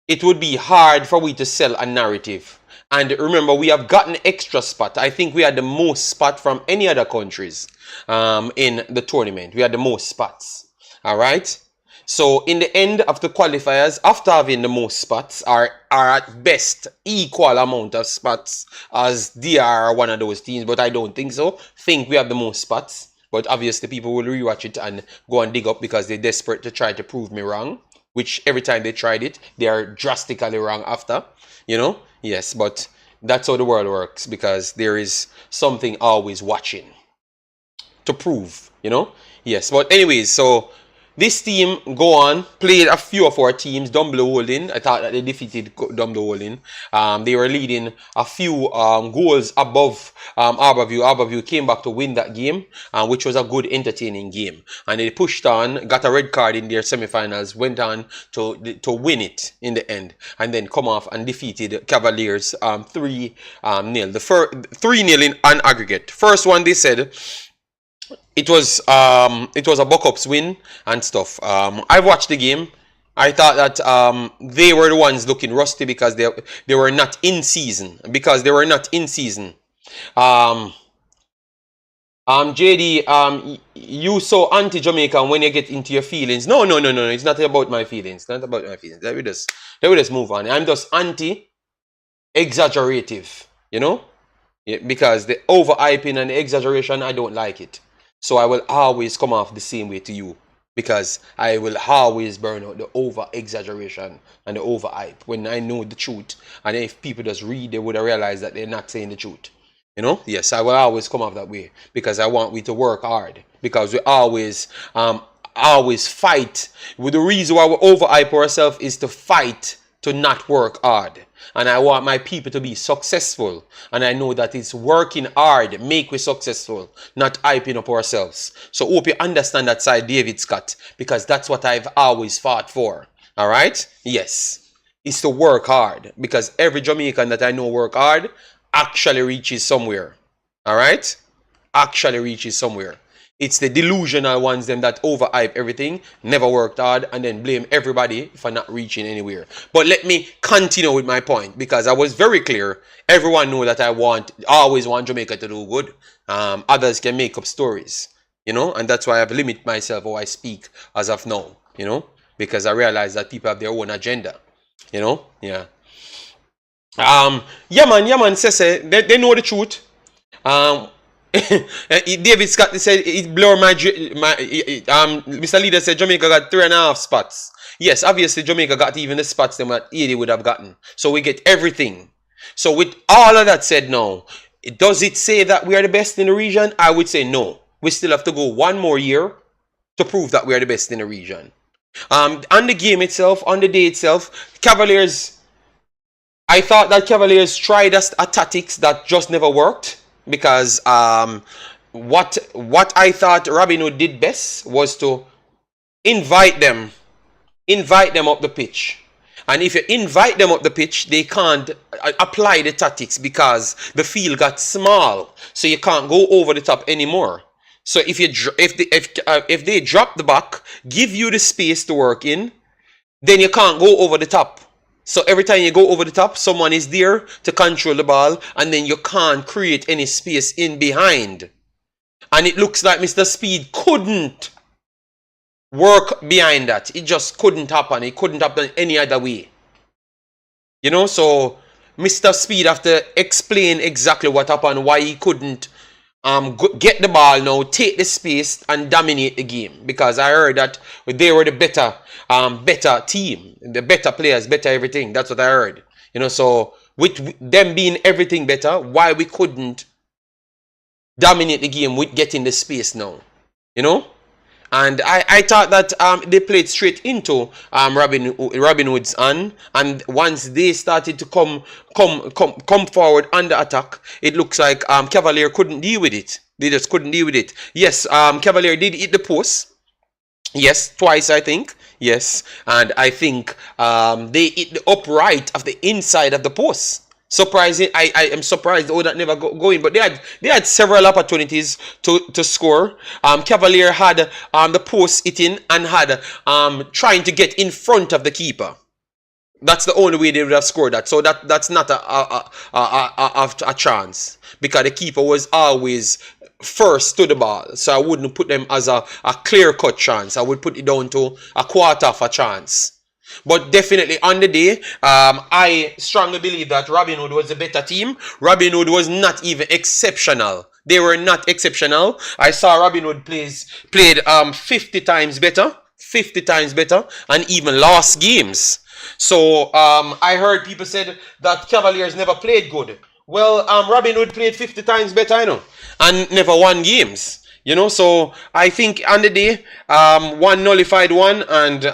it would be hard for we to sell a narrative. And remember, we have gotten extra spot. I think we had the most spot from any other countries in the tournament. We had the most spots. All right. So in the end of the qualifiers, after having the most spots, are at best equal amount of spots as DR one of those teams. But I don't think so. Think we have the most spots. But obviously people will rewatch it and go and dig up because they're desperate to try to prove me wrong. Which every time they tried it, they are drastically wrong after, you know? Yes, but that's how the world works because there is something always watching to prove, you know? Yes, but anyways, so this team go on, played a few of our teams, Dumbledore Holding. I thought that they defeated Dumbledore Holding. They were leading a few goals above Harborview. Harborview came back to win that game, which was a good, entertaining game. And they pushed on, got a red card in their semifinals, went on to win it in the end, and then come off and defeated Cavaliers 3-0. The 3-0 in an aggregate. First one, they said, it was a Buck-Ups win and stuff. I watched the game. I thought that they were the ones looking rusty because they were not in season. JD, you so anti-Jamaican when you get into your feelings. No. It's not about my feelings. Let me just move on. I'm just anti-exaggerative, you know? Yeah, because the overhyping and the exaggeration, I don't like it. So I will always come off the same way to you because I will always burn out the over-exaggeration and the over-hype when I know the truth. And if people just read, they would have realized that they're not saying the truth. You know? Yes, I will always come off that way because I want we to work hard because we always fight. Well, the reason why we overhype ourselves is to fight to not work hard. And I want my people to be successful. And I know that it's working hard make we successful, not hyping up ourselves. So hope you understand that side, David Scott, because that's what I've always fought for. All right? Yes. It's to work hard because every Jamaican that I know work hard actually reaches somewhere. All right? Actually reaches somewhere. It's the delusional ones them that overhype everything, never worked hard, and then blame everybody for not reaching anywhere. But let me continue with my point because I was very clear. Everyone know that I always want Jamaica to do good. Others can make up stories, you know, and that's why I've limited myself how I speak as of now, you know, because I realize that people have their own agenda, you know, yeah. Yeah man, Sese, they know the truth. David Scott said it blur Mr. Leader said Jamaica got 3.5 spots. Yes, obviously Jamaica got even the spots them that Haiti would have gotten. So we get everything. So with all of that said now, does it say that we are the best in the region? I would say no. We still have to go one more year to prove that we are the best in the region. On the game itself, on the day itself, Cavaliers, I thought that Cavaliers tried a tactics that just never worked. Because what I thought Robinhood did best was to invite them up the pitch. And if you invite them up the pitch, they can't apply the tactics because the field got small, so you can't go over the top anymore. So if they drop the back, give you the space to work in, then you can't go over the top. So every time you go over the top, someone is there to control the ball, and then you can't create any space in behind. And it looks like Mr. Speed couldn't work behind that. It just couldn't happen. It couldn't happen any other way. You know, so Mr. Speed have to explain exactly what happened, why he couldn't get the ball now, take the space, and dominate the game. Because I heard that they were the better team, the better players, better everything. That's what I heard. You know, so with them being everything better, why we couldn't dominate the game with getting the space now? You know? And I thought that they played straight into Robinhood's hand, and once they started to come forward under attack, it looks like Cavalier couldn't deal with it. They just couldn't deal with it. Yes, Cavalier did hit the post. Yes, twice I think. Yes, and I think they hit the upright of the inside of the post. Surprising, I am surprised oh that never going, but they had several opportunities to score. Cavalier had the post hitting and had trying to get in front of the keeper. That's the only way they would have scored that. So that's not a chance, because the keeper was always first to the ball. So I wouldn't put them as a clear-cut chance. I would put it down to a quarter of a chance. But definitely on the day, I strongly believe that Robinhood was a better team. Robinhood was not even exceptional. They were not exceptional. I saw Robinhood played 50 times better, and even lost games. So I heard people said that Cavaliers never played good. Well, Robinhood played 50 times better, you know, and never won games. You know, so I think on the day, one nullified one, and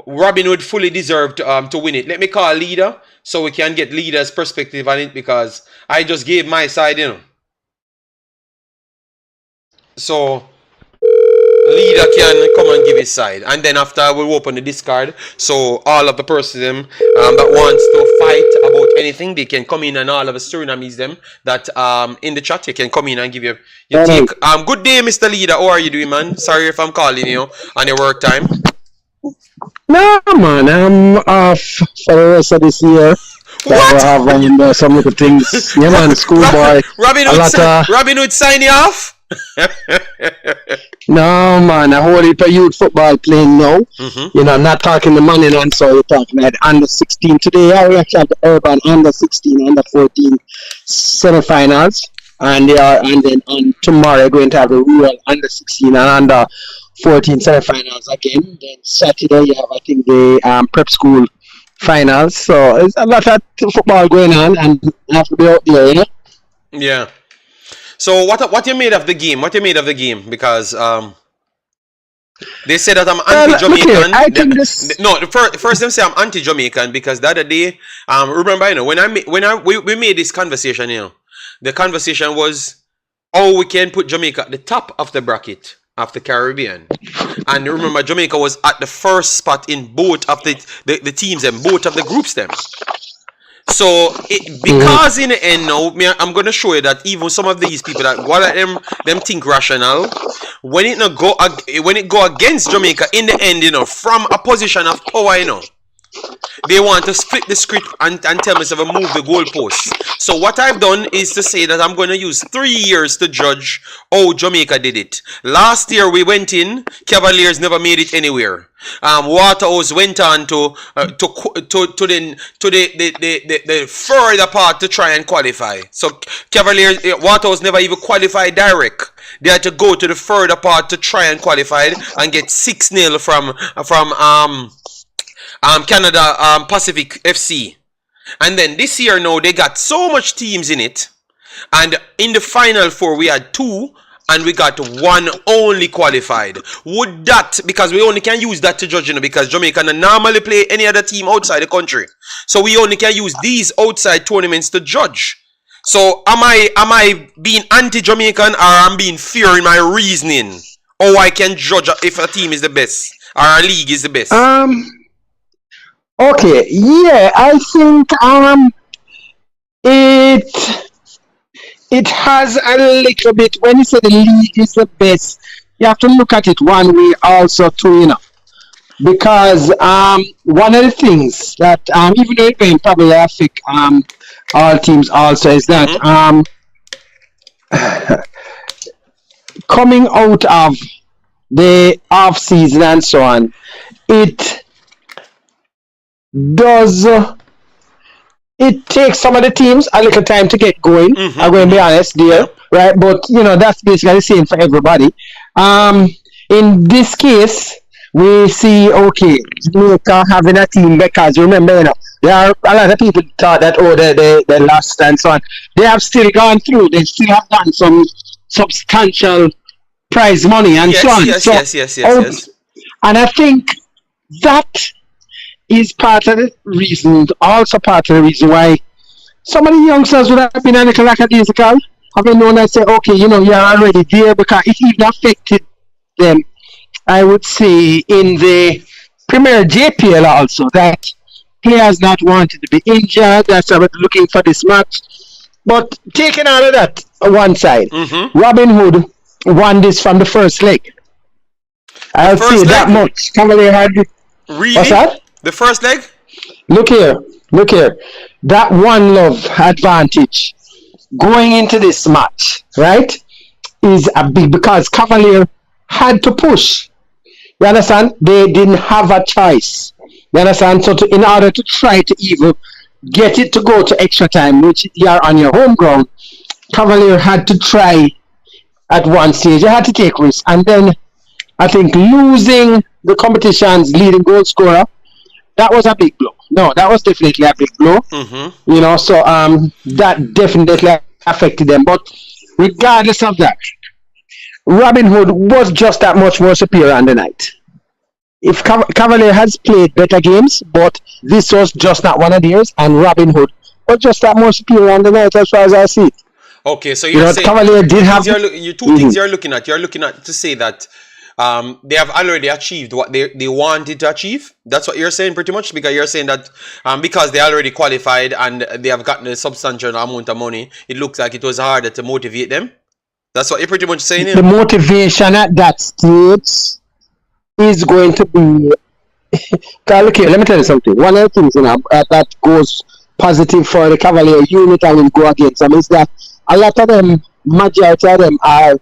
Robinhood fully deserved to win it. Let me call Leader so we can get Leader's perspective on it, because I just gave my side, you know. So Leader can come and give his side, and then after we'll open the discard, so all of the person that wants to fight about anything, they can come in, and all of the Surinamese them that in the chat, you can come in and give your take. Good day, Mr. Leader. How are you doing, man? Sorry if I'm calling you on your work time. No, man, I'm off for the rest of this year. What? We're having some little things. Yeah, man, schoolboy. Robinhood sign you off? No, man, I hold it for youth football playing now. You know, I'm not talking the money none, so we're talking at under 16 today. I actually have the urban under 16, under 14 semifinals. And then on tomorrow, we're going to have the rural under 16 and under 14 semifinals again. Then Saturday, you have, I think, the prep school finals. So it's a lot of football going on, and you have to be out there, you know? Yeah. So what you made of the game? What you made of the game? Because they say that I'm anti-Jamaican. I think this. No, first them say I'm anti-Jamaican because the other day, remember, you know, we made this conversation, you know, the conversation was, oh, we can put Jamaica at the top of the bracket of the Caribbean. And remember, Jamaica was at the first spot in both of the teams and both of the groups them. So because in the end now, I'm gonna show you that even some of these people that what them think rational, when it go against Jamaica in the end, you know, from a position of power, you know, They want to flip the script and tell me to move the goalposts. So what I've done is to say that I'm going to use 3 years to judge how Jamaica did it. Last year we went in, Cavaliers never made it anywhere. Waterhouse went on to the further part to try and qualify. So Cavaliers, Waterhouse never even qualified direct. They had to go to the further part to try and qualify and get 6-0 from Canada Pacific FC. And then this year now they got so much teams in it, and in the final 4 we had 2 and we got 1 only qualified. Would that, because we only can use that to judge, because Jamaica don't normally play any other team outside the country, so we only can use these outside tournaments to judge. So am I being anti-Jamaican, or I'm being fair in my reasoning? Or I can judge if a team is the best or a league is the best? Okay, yeah, I think it has a little bit, when you say the league is the best, you have to look at it one way also too, because one of the things that even though it may probably affect all teams also is that coming out of the off season and so on, it takes some of the teams a little time to get going. I'm going to be honest there, right? But that's basically the same for everybody. In this case, we see Jamaica having a team, because remember, there are a lot of people thought that they lost and so on. They have still gone through. They still have done some substantial prize money and so on. Yes. And I think that is part of the reason, also part of the reason why some of the youngsters would have been a little lackadaisical, having known and say, you're already there, because it even affected them, I would say, in the Premier JPL also, that players not wanted to be injured, that's why we're looking for this match. But taking all of that one side, Robinhood won this from the first leg. I'll say that much. Cavalier had... Really? What's that? The first leg? Look here. That one love advantage going into this match, right, is a big, because Cavalier had to push. You understand? They didn't have a choice. You understand? So in order to try to even get it to go to extra time, which you are on your home ground, Cavalier had to try at one stage. You had to take risks. And then I think losing the competition's leading goal scorer, that was a big blow. No, that was definitely a big blow. So that definitely affected them. But regardless of that, Robinhood was just that much more superior on the night. If Cavalier has played better games, but this was just not one of theirs, and Robinhood was just that more superior on the night as far as I see it. Okay, so you're saying Cavalier did have two things you're looking at. You're looking at to say that they have already achieved what they wanted to achieve. That's what you're saying pretty much, because you're saying that because they already qualified and they have gotten a substantial amount of money, it looks like it was harder to motivate them. That's what you're pretty much saying. The motivation at that stage is going to be... Look here, let me tell you something. One of the things that goes positive for the Cavalier unit and will go against them is that a lot of them, majority of them, are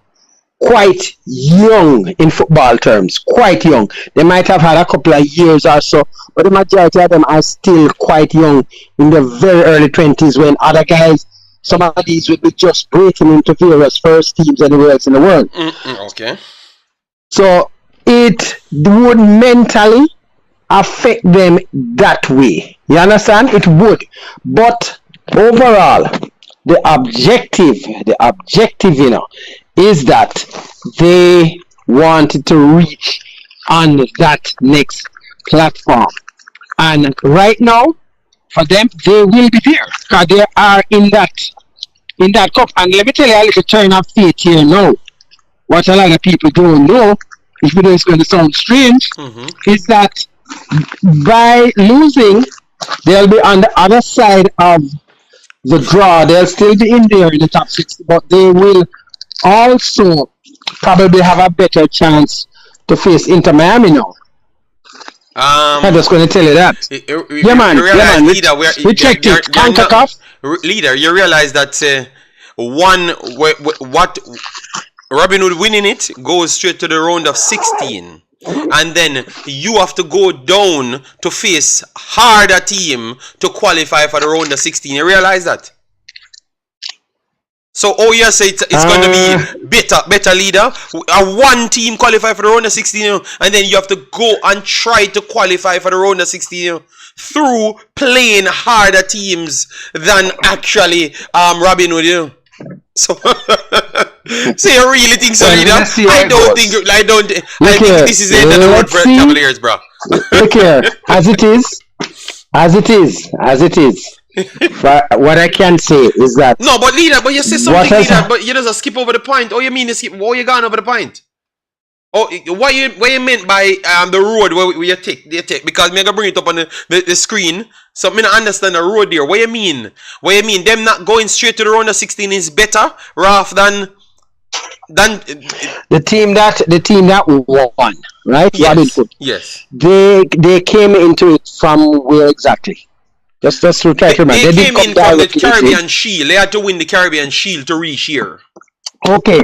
quite young in football terms. Quite young. They might have had a couple of years or so, but the majority of them are still quite young, in the very early 20s, when other guys, some of these would be just breaking into various first teams anywhere else in the world. Okay. So it would mentally affect them that way. You understand? It would. But overall, the objective, is that they wanted to reach on that next platform. And right now, for them, they will be there, because they are in that cup. And let me tell you a little turn of fate here now. What a lot of people don't know, even though it's going to sound strange, is that by losing, they'll be on the other side of the draw. They'll still be in there in the top 60, but they will also probably have a better chance to face Inter Miami now. I'm just going to tell you that. Leader, we checked it. Concacaf. Leader, you realize that what Robinhood winning it goes straight to the round of 16. And then you have to go down to face harder team to qualify for the round of 16. You realize that? So, yes, it's going to be better leader. One team qualify for the round of 16, and then you have to go and try to qualify for the round of 16 through playing harder teams than actually Robinhood. So, so you really think so, leader? I think this is the end of the road for Cavaliers, bro. Look here, as it is. But what I can say is that no, but leader, but you say something, leader, but you just skip over the point. Oh, you mean you skip? Oh, you gone over the point? Oh, what you meant by the road where you take? Because me gonna bring it up on the screen, so me not understand the road there. What you mean? What you mean? Them not going straight to the round of 16 is better, rather than the team that won, right? Yes. Robinhood. Yes. They came into it from where exactly? Just to try to remember. They came in from the Caribbean Shield. They had to win the Caribbean Shield to reach here. Okay.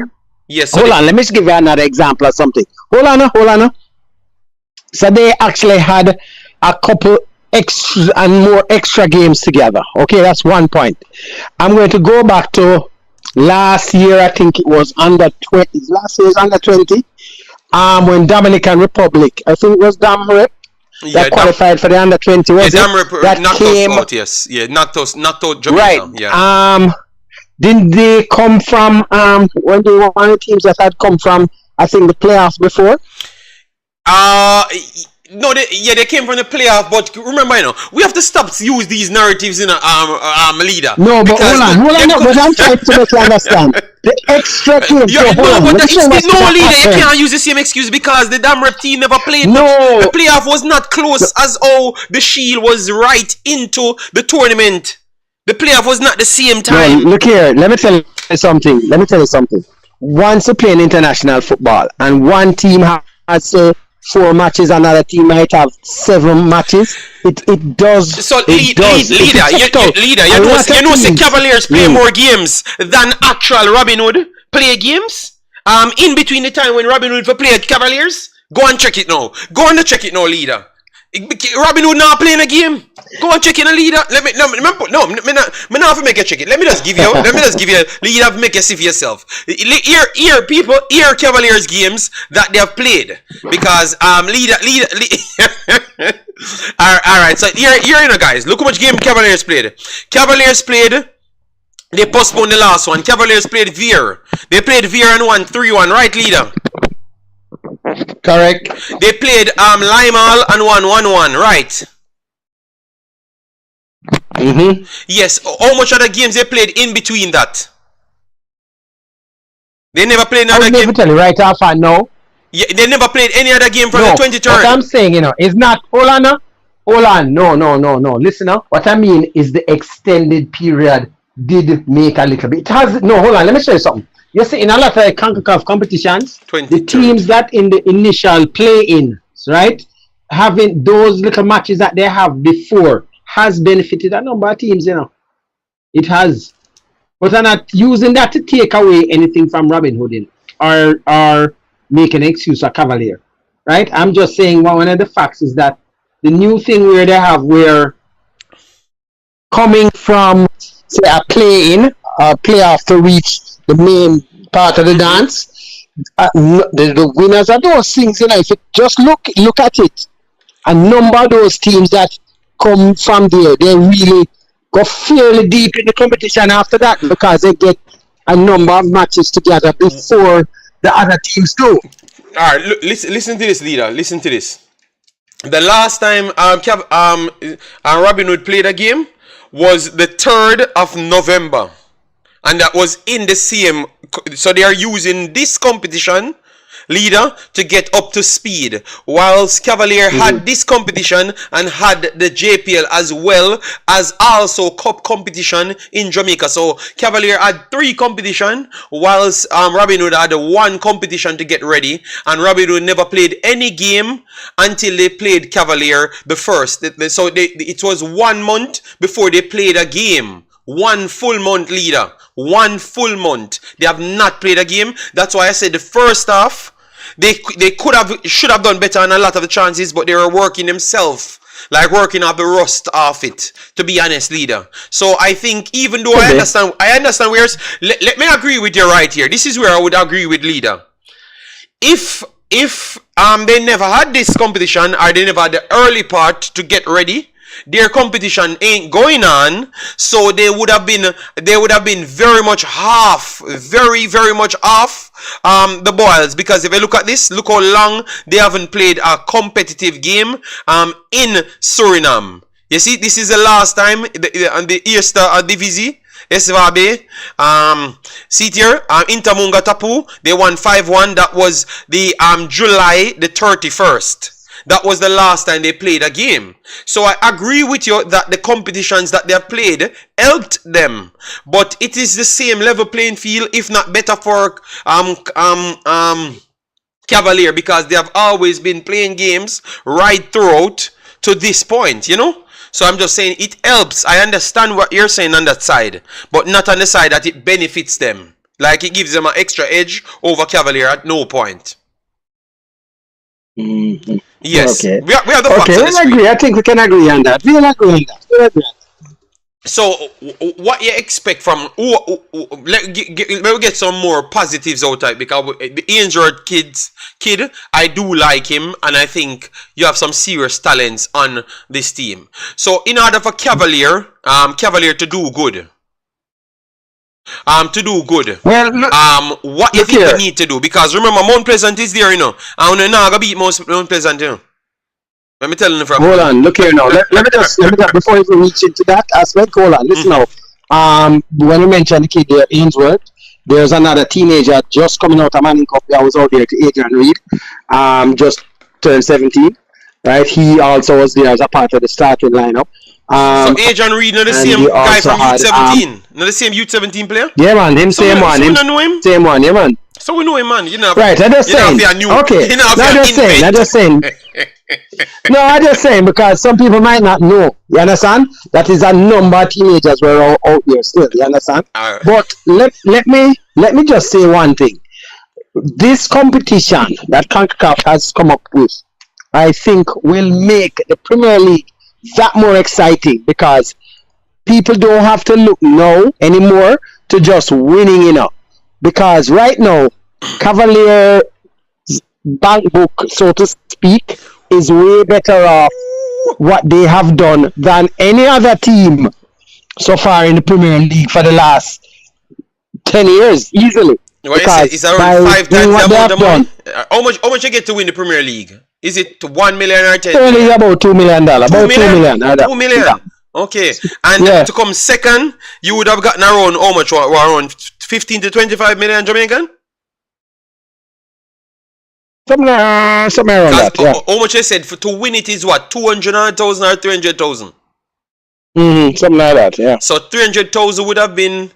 Yes. So hold on. Let me just give you another example of something. Hold on. So they actually had a couple extra games together. Okay, that's one point. I'm going to go back to last year. I think it was under 20. Last year was under 20. When Dominican Republic, I think it was Damrep. That qualified for the under 20, was it? That knocked came us out, yes. Yeah, knocked out Jamaica. Right. Yeah. Didn't they come from when they were one of the teams that had come from, I think, the playoffs before? No, they came from the playoff, but remember, we have to stop to use these narratives in leader. No, but hold on, but I'm trying to make you understand. The extra team. Leader, you can't use the same excuse because the damn rep team never played. No. The playoff was not close as how the Shield was right into the tournament. The playoff was not the same time. No, look here, let me tell you something. Once you play in international football and one team has 4 matches, another team might have 7 matches. It does. So leader, you know, say Cavaliers play more games than actual Robinhood play games. In between the time when Robinhood for play Cavaliers, go and check it now. Leader. Robinhood not playing a game. Go and check in a leader. Me not have to make you check it. Let me just give you leader, make you see for yourself. Here people, here Cavaliers games that they have played. Because leader Alright, so here guys, look how much game Cavaliers played. They postponed the last one. Cavaliers played Veer. They played Veer and won 3-1, right, leader? Correct. They played Limal and won 1-1, right? Mm-hmm. Yes. How much other games they played in between that? They never played another game. I will tell you right off and now. Yeah, they never played any other game from the 23rd. What I'm saying, it's not. Hold on. No. Listen now. What I mean is the extended period did make a little bit. Hold on. Let me show you something. You see, in a lot of Concacaf competitions, the teams that in the initial play-in, right, having those little matches that they have before has benefited a number of teams, It has. But I'm not using that to take away anything from Robinhood or make an excuse for Cavalier, right? I'm just saying one of the facts is that the new thing where they have where coming from, say, a play-in, a playoff to reach the main part of the dance, the winners of those things, if you just look at it, a number of those teams that come from there, they really go fairly deep in the competition after that because they get a number of matches together before the other teams do. Alright, listen to this, leader. Listen to this. The last time Robinhood played a game was the 3rd of November. And that was in the same. So they are using this competition leader, to get up to speed. Whilst Cavalier had this competition and had the JPL as well as also cup competition in Jamaica. So Cavalier had 3 competition, whilst Robinhood had 1 competition to get ready, and Robinhood never played any game until they played Cavalier the first. So it was 1 month before they played a game. 1 full month, leader. 1 full month. They have not played a game. That's why I said the first half, they should have done better on a lot of the chances, but they were working themselves, like working up the rust off it, to be honest, leader. So I think, even though I understand where, let me agree with you right here. This is where I would agree with leader. If they never had this competition, or they never had the early part to get ready, their competition ain't going on, so they would have been very much off the Boyz. Because if you look at this, look how long they haven't played a competitive game in Suriname. You see, this is the last time the Eerste Divisie SVB, see here, Intermunga Tapu, they won 5-1. That was the July the 31st. That was the last time they played a game. So I agree with you that the competitions that they have played helped them. But it is the same level playing field, if not better, for Cavalier, because they have always been playing games right throughout to this point, you know. So I'm just saying it helps. I understand what you're saying on that side, but not on the side that it benefits them. Like it gives them an extra edge over Cavalier at no point. Yes, okay. we have the facts. Okay, we'll agree. I think we can agree on that. We'll agree on that. So, what you expect from? Let me get some more positives out of it, because the injured kid, I do like him, and I think you have some serious talents on this team. So, in order for Cavalier to do good, well, what you think they need to do? Because remember, Mount Pleasant is there, you know, and we're not gonna beat Mount Pleasant, you know. Let me tell you from. Hold on, look here now. Let me just before we reach into that aspect. Hold on, listen now. When you mentioned the kid there, Ainsworth, there's another teenager just coming out of Manning Cup. I was out there, to Adrian Reed, just turned 17. Right, he also was there as a part of the starting lineup. So Adrian Reed, not the same guy from Youth 17, not the same Youth 17 player. Yeah, man, him so same one. So we don't know him. Same one, yeah, man. So we know him, man. You know. Right, I'm just saying. Okay, I'm just saying. No, I'm just saying, because some people might not know. You understand? That is a number of teenagers were out there still. You understand? But let me just say one thing. This competition that Concacaf has come up with, I think, will make the Premier League that more exciting, because people don't have to look now anymore to just winning, you know. Because right now, Cavalier bank book, so to speak, is way better off what they have done than any other team so far in the Premier League for the last 10 years, easily. Well, it's around 5 times the amount of money. How much you get to win the Premier League? Is it 1 million or 10 million? Only about $2 million. About $2 million. 2 million. Yeah. Okay. And to come second, you would have gotten around how much? Around 15 to 25 million Jamaican? Something around that. Yeah. How much I said to win it is what? 200,000 or 300,000? Something like that, yeah. So 300,000 would have been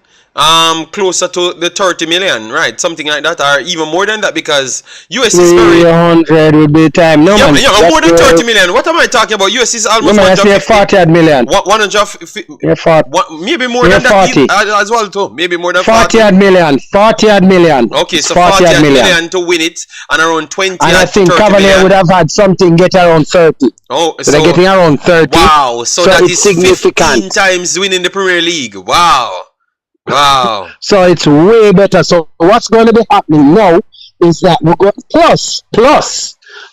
closer to the 30 million, right? Something like that, or even more than that, because US is very 300 would be time. No, man. Yeah, more than 30 million. What am I talking about? US is almost 40 million. 150. Maybe more than 40. That as well too. Maybe more than 40 million. 40 million. Okay, so 40 million to win it, and around 20. And I think Cavalier would have had something get around 30. Oh, so they're getting around 30. Wow, so that is significant. 15 times winning the Premier League. Wow. So it's way better. So what's going to be happening now is that we're going plus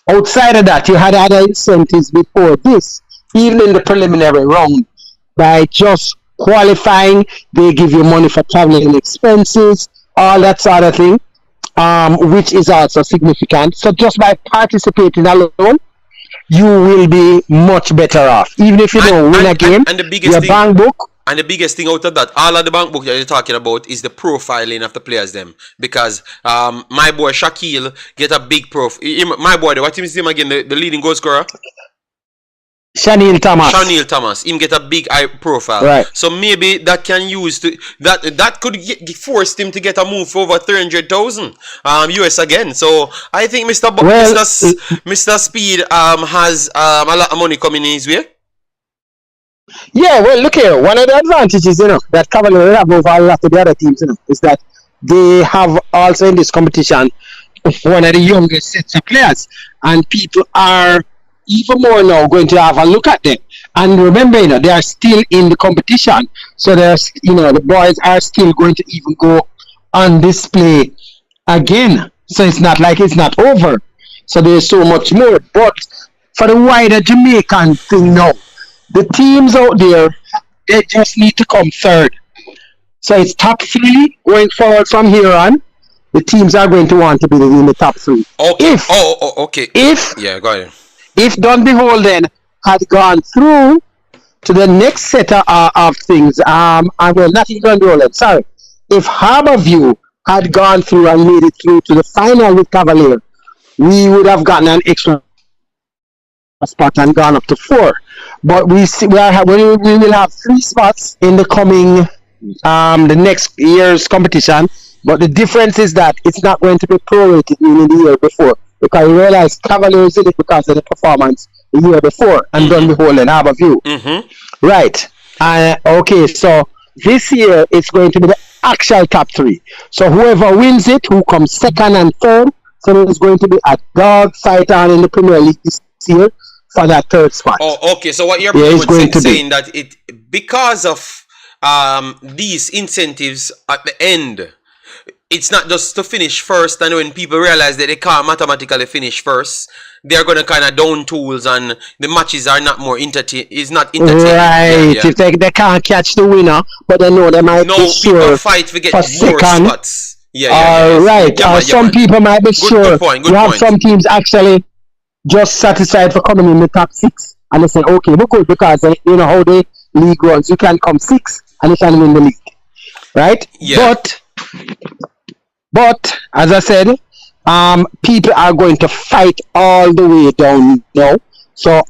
outside of that, you had other incentives before this, even in the preliminary round. By just qualifying, they give you money for traveling expenses, all that sort of thing, which is also significant. So just by participating alone, you will be much better off. Even if you don't win a game, and the biggest your thing, bank book And the biggest thing out of that, all of the bank book that you're talking about is the profiling of the players them. Because my boy Shaquille get a big my boy, what team is him again? The leading goal scorer? Chanil Thomas. Him get a big eye profile. Right. So maybe that can use to that could force him to get a move for over 300,000 US again. So I think Mr. Speed has a lot of money coming in his way. Yeah, well, look here. One of the advantages, that Cavalier have over a lot of the other teams, is that they have also in this competition one of the youngest sets of players, and people are even more now going to have a look at them. And remember, they are still in the competition, so there's, the boys are still going to even go on display again. So it's not like it's not over. So there's so much more. But for the wider Jamaican thing now, the teams out there, they just need to come third. So it's top 3 going forward from here on. The teams are going to want to be in the top 3. Okay. Okay. Yeah, go ahead. If Dundee Holden had gone through to the next set of things, nothing Dundee Holden, sorry. If Harborview had gone through and made it through to the final with Cavalier, we would have gotten an extra spot and gone up to 4. But we will have 3 spots in the coming the next year's competition. But the difference is that it's not going to be prorated in the year before, because you realize Cavaliers did it because of the performance the year before and Dundee Holden Harborview. Right. Okay, so this year it's going to be the actual top 3. So whoever wins it, who comes second and third, so there's going to be a dog fight on in the Premier League this year for that 3rd spot. Oh, okay. So what you're saying that it, because of these incentives at the end, it's not just to finish first, and when people realize that they can't mathematically finish first, they're going to kind of down tools, and the matches are not more entertaining. Right. Yeah. If they can't catch the winner, but they know they might be sure people fight to get more spots. Right. Some people might be sure. Good you have point. some teams actually just satisfied for coming in the top 6, and they say, okay, we're good, because you know how the league runs. You can come 6 and you can win the league, right? Yeah. But as I said, people are going to fight all the way down now. So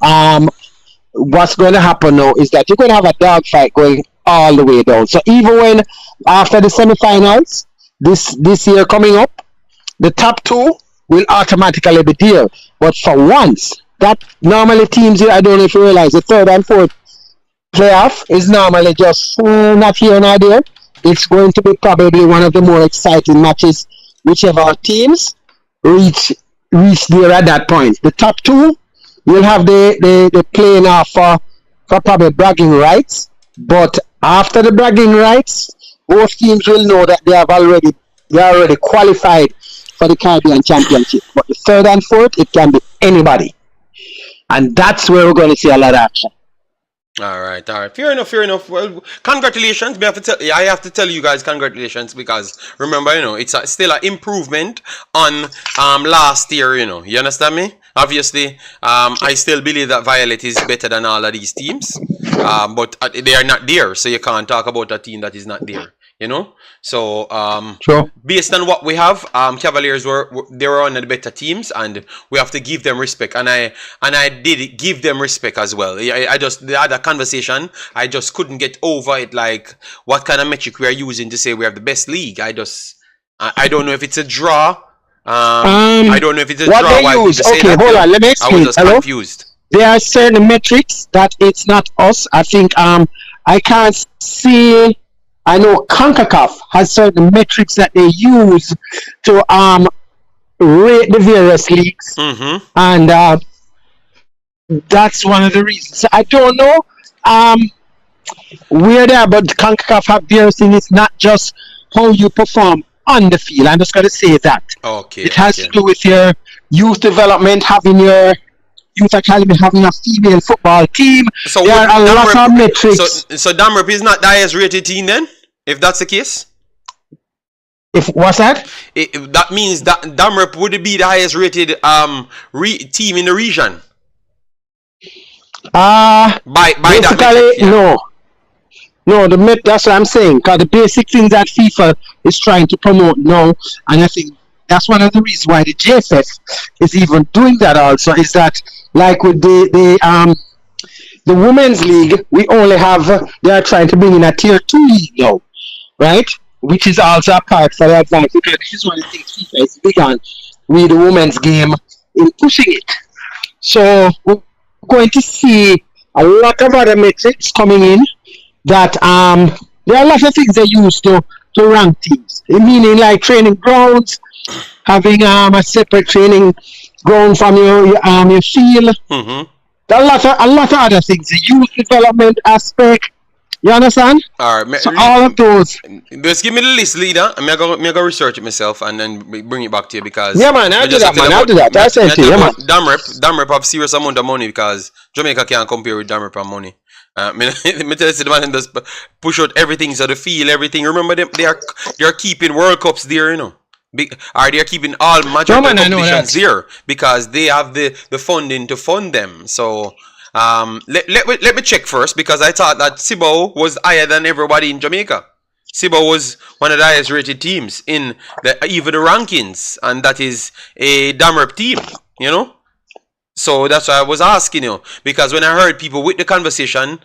what's going to happen now is that you're going to have a dog fight going all the way down. So even when after the semifinals this year coming up, the top 2 will automatically be there. But for once, that normally teams, I don't know if you realize, the 3rd and 4th playoff is normally just not here nor there. It's going to be probably one of the more exciting matches, whichever teams reach there at that point. The top 2, you'll have the playing off for probably bragging rights. But after the bragging rights, both teams will know that they are already qualified for the Caribbean Championship. But the 3rd and 4th, it can be anybody. And that's where we're going to see a lot of action. All right. Fair enough. Well, congratulations. I have to tell you guys congratulations, because remember, it's still an improvement on last year. You understand me? Obviously, I still believe that Violet is better than all of these teams, but they are not there, so you can't talk about a team that is not there. So sure. Based on what we have, Cavaliers were one of the better teams, and we have to give them respect, and I did give them respect as well. I just, the other conversation, I just couldn't get over it, like what kind of metric we are using to say we have the best league. I don't know if it's a draw. I don't know if it's a what draw. They use. Okay, hold on, let me explain. I was just confused. There are certain metrics that it's not us. I think I can't see. I know Concacaf has certain metrics that they use to rate the various leagues, and that's one of the reasons. So I don't know where they are, but Concacaf have their thing. It's not just how you perform on the field. I'm just going to say that. Okay. It has to do with your youth development, having your youth academy, having a female football team. So there are a lot of metrics. So Damrep is not the highest rated team then, if that's the case? If what's that? That means that Damrep would be the highest rated team in the region. By that metric, no. No, that's what I'm saying. Because the basic things that FIFA is trying to promote now, and I think that's one of the reasons why the JFF is even doing that. Also, is that like with the women's league, we only have they are trying to bring in a tier 2 league now, right? Which is also a part for the advance because this is one of the things FIFA is big on with the women's game in pushing it. So we're going to see a lot of other metrics coming in that there are a lot of things they use to rank teams. Meaning like training grounds, having a separate training ground from your field. Mm-hmm. A lot of other things. The youth development aspect. You understand? All right. So all of those. Just give me the list, leader. I'm gonna go research it myself and then bring it back to you because Yeah, man. I'll do that, man. I'll do that. I'll send it to you, yeah, man. Damrep have serious amount of money because Jamaica can't compare with Damrep and money. Me tell you, the man just push out everything, so the field, everything. Remember them? They are keeping World Cups there, you know. They are keeping all major competitions there because they have the funding to fund them. So let me check first because I thought that Cibao was higher than everybody in Jamaica. Cibao was one of the highest rated teams in even the rankings, and that is a Damrep team, you know. So that's why I was asking you, because when I heard people with the conversation,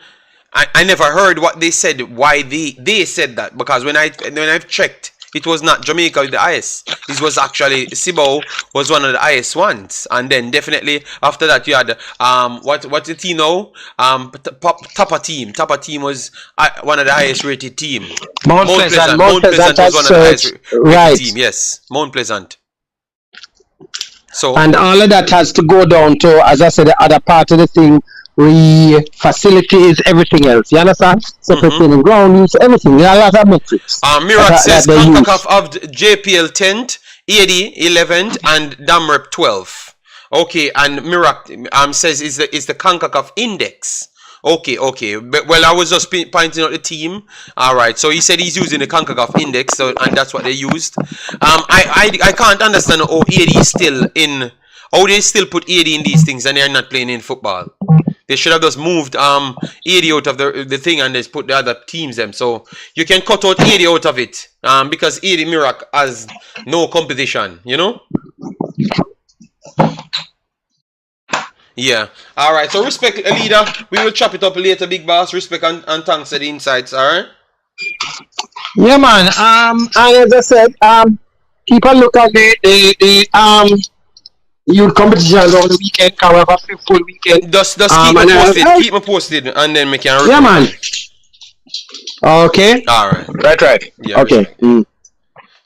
I never heard what they said, why they said that. Because when I've checked, it was not Jamaica with the highest. It was actually Cibao was one of the highest ones. And then definitely after that you had what's the team now? Tapa team was one of the highest rated team. Mount Pleasant was one of the highest rated team. Yes, Mount Pleasant. So, and all of that has to go down to, as I said, the other part of the thing, facilities, everything else. You understand? Separate training ground use, everything. There are a lot of metrics. Mirak says Concacaf of JPL 10th, AD 11th, and Damrep 12th. Okay, and Mirak says is the Concacaf index. Okay. But, well, I was just pointing out the team. All right. So he said he's using the Concacaf index, and that's what they used. I can't understand how AD is still in. How they still put AD in these things and they're not playing in football. They should have just moved AD out of the thing and just put the other teams them. So you can cut out AD out of it because AD Mirak has no competition. You know. Yeah. All right. So respect, leader. We will chop it up later, big boss. Respect and thanks for the insights. All right. Yeah, man. And as I said, keep a look at the youth competitions on the weekend. Can we have a full weekend? Just keep me posted. Keep me posted, and then we can. Yeah, man. Okay. All right. Right. Yeah. Okay.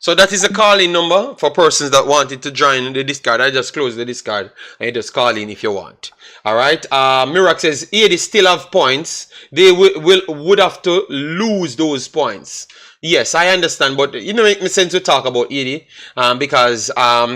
So that is a call-in number for persons that wanted to join the Discord. I just closed the Discord and you just call in if you want. Alright. Mirak says AD still have points. They would have to lose those points. Yes, I understand, but it make me sense to talk about AD because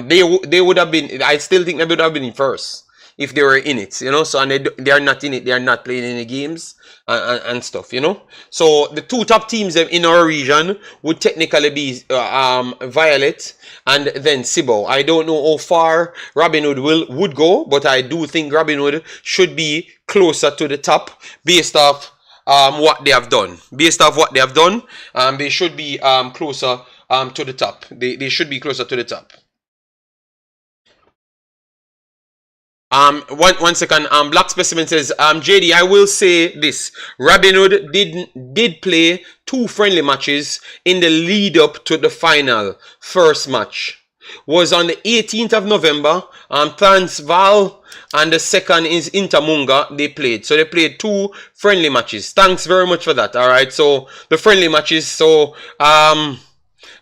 they would have been, I still think they would have been in first if they were in it, you know. So and they are not in it, they are not playing any games. And stuff, you know. So the two top teams in our region would technically be Violet and then Cibao. I don't know how far Robinhood would go, but I do think Robinhood should be closer to the top based off what they have done. Based off what they have done, they should be closer to the top. They should be closer to the top. One second. Black Specimen says, JD, I will say this. Robinhood did play 2 friendly matches in the lead up to the final. First match was on the 18th of November. Transvaal, and the second is Intamunga. They played. So they played 2 friendly matches. Thanks very much for that. Alright, so the friendly matches. So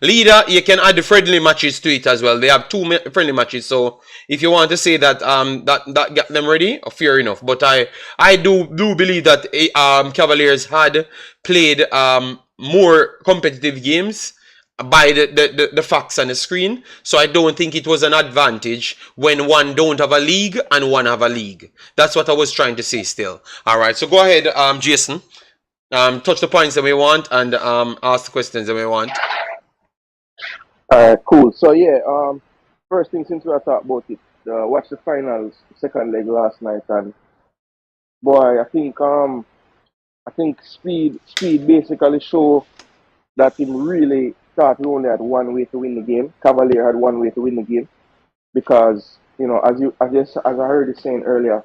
leader, you can add the friendly matches to it as well. They have 2 friendly matches. So if you want to say that that got them ready, fair enough. But I do believe that Cavaliers had played more competitive games by the facts on the screen. So I don't think it was an advantage when one don't have a league and one have a league. That's what I was trying to say still. Alright, so go ahead, Jason. Touch the points that we want and ask the questions that we want. Cool. So yeah, first thing since we are talking about it, watch the finals, second leg last night, and boy, I think I think speed basically show that him really thought he only had one way to win the game. Cavalier had one way to win the game because as I heard you saying earlier,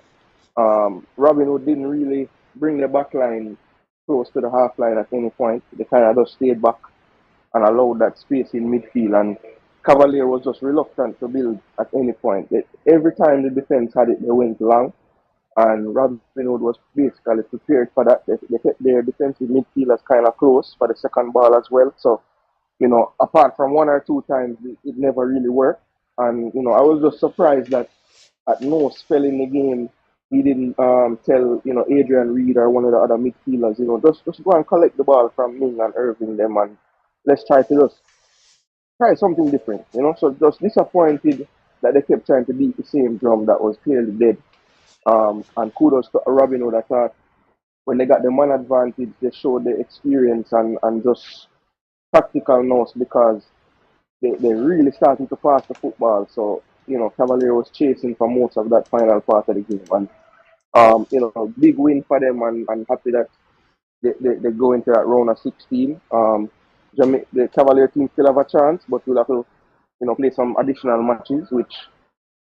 Robinhood didn't really bring the back line close to the half line at any point. They kind of just stayed back and allowed that space in midfield. And Cavalier was just reluctant to build at any point. Every time the defense had it, they went long. And Robinhood was basically prepared for that. They kept their defensive midfielders kind of close for the second ball as well. So, apart from one or two times, it never really worked. And, I was just surprised that at no spell in the game, he didn't tell, Adrian Reed or one of the other midfielders, just go and collect the ball from Ming and Irving them and let's try to just try something different, So just disappointed that they kept trying to beat the same drum that was clearly dead. And kudos to Robinhood. I thought when they got the man advantage, they showed the experience and just tactical nose because they really started to pass the football. So, Cavalier was chasing for most of that final part of the game. And, big win for them and happy that they go into that round of 16. The Cavalier team still have a chance, but we'll have to, play some additional matches, which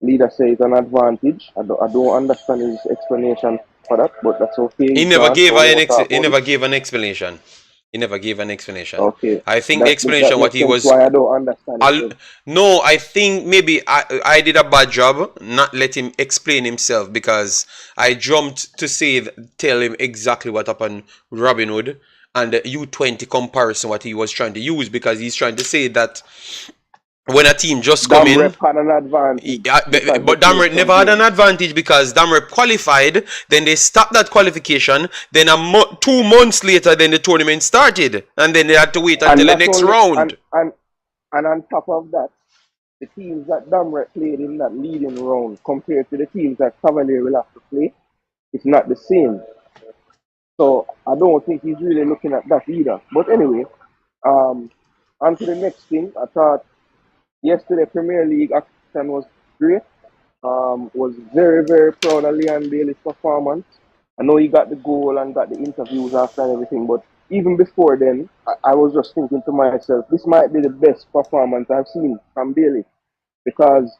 leader says an advantage. I don't understand his explanation for that, but that's okay. He never gave an explanation. He never gave an explanation. Okay. I think the explanation what he was. Why I don't understand it. No, I think maybe I did a bad job not let him explain himself because I jumped to tell him exactly what happened with Robinhood and the U20 comparison what he was trying to use because he's trying to say that when a team just come in, Damrep had an advantage. But Damrep never had an advantage because Damrep qualified, then they stopped that qualification, then 2 months later, then the tournament started, and then they had to wait until the next round. And on top of that, the teams that Damrep played in that leading round compared to the teams that Cavalier will have to play, it's not the same. So I don't think he's really looking at that either. But anyway, on to the next thing. I thought yesterday Premier League action was great. Was very, very proud of Leon Bailey's performance. I know he got the goal and got the interviews after and everything, but even before then, I was just thinking to myself, this might be the best performance I've seen from Bailey. Because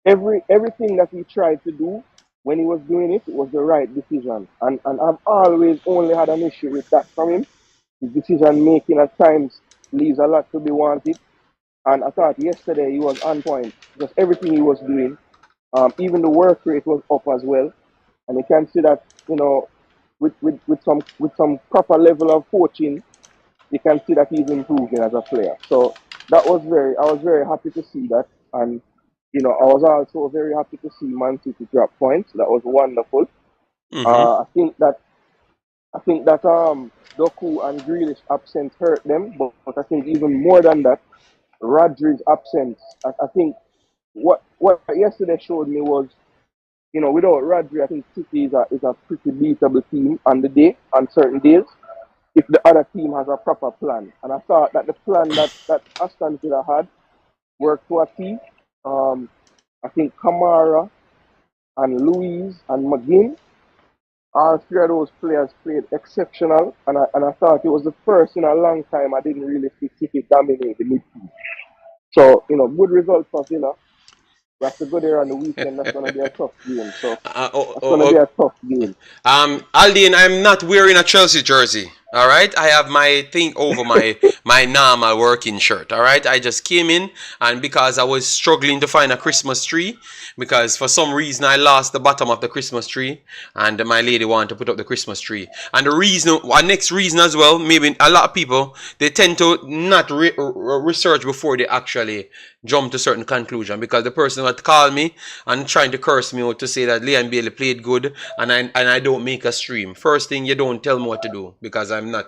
everything that he tried to do, when he was doing it, it was the right decision. And I've always only had an issue with that from him. His decision making at times leaves a lot to be wanted. And I thought yesterday he was on point. Just everything he was doing. Even the work rate was up as well. And you can see that, with some proper level of coaching, you can see that he's improving as a player. So I was very happy to see that. And, I was also very happy to see Man City drop points. That was wonderful. Mm-hmm. I think that Doku and Grealish absence hurt them, but I think even more than that, Rodri's absence. I think what yesterday showed me was, without Rodri, I think City is a pretty beatable team on certain days, if the other team has a proper plan. And I thought that the plan that Aston Villa had worked to a T. I think Kamara and Louise and McGinn, all three of those players played exceptional, and I thought it was the first in a long time I didn't really see City dominate the midfield. So, good result for Villa. We have to go there on the weekend. That's going to be a tough game. So, that's going to be a tough game. Aldin, I'm not wearing a Chelsea jersey. All right, I have my thing over my normal working shirt. All right, I just came in, and because I was struggling to find a Christmas tree, because for some reason I lost the bottom of the Christmas tree, and my lady wanted to put up the Christmas tree. And the next reason as well, maybe a lot of people, they tend to not research before they actually jump to certain conclusion, because the person would call me and trying to curse me out to say that Leon Bailey played good and I don't make a stream. First thing, you don't tell me what to do, because I'm not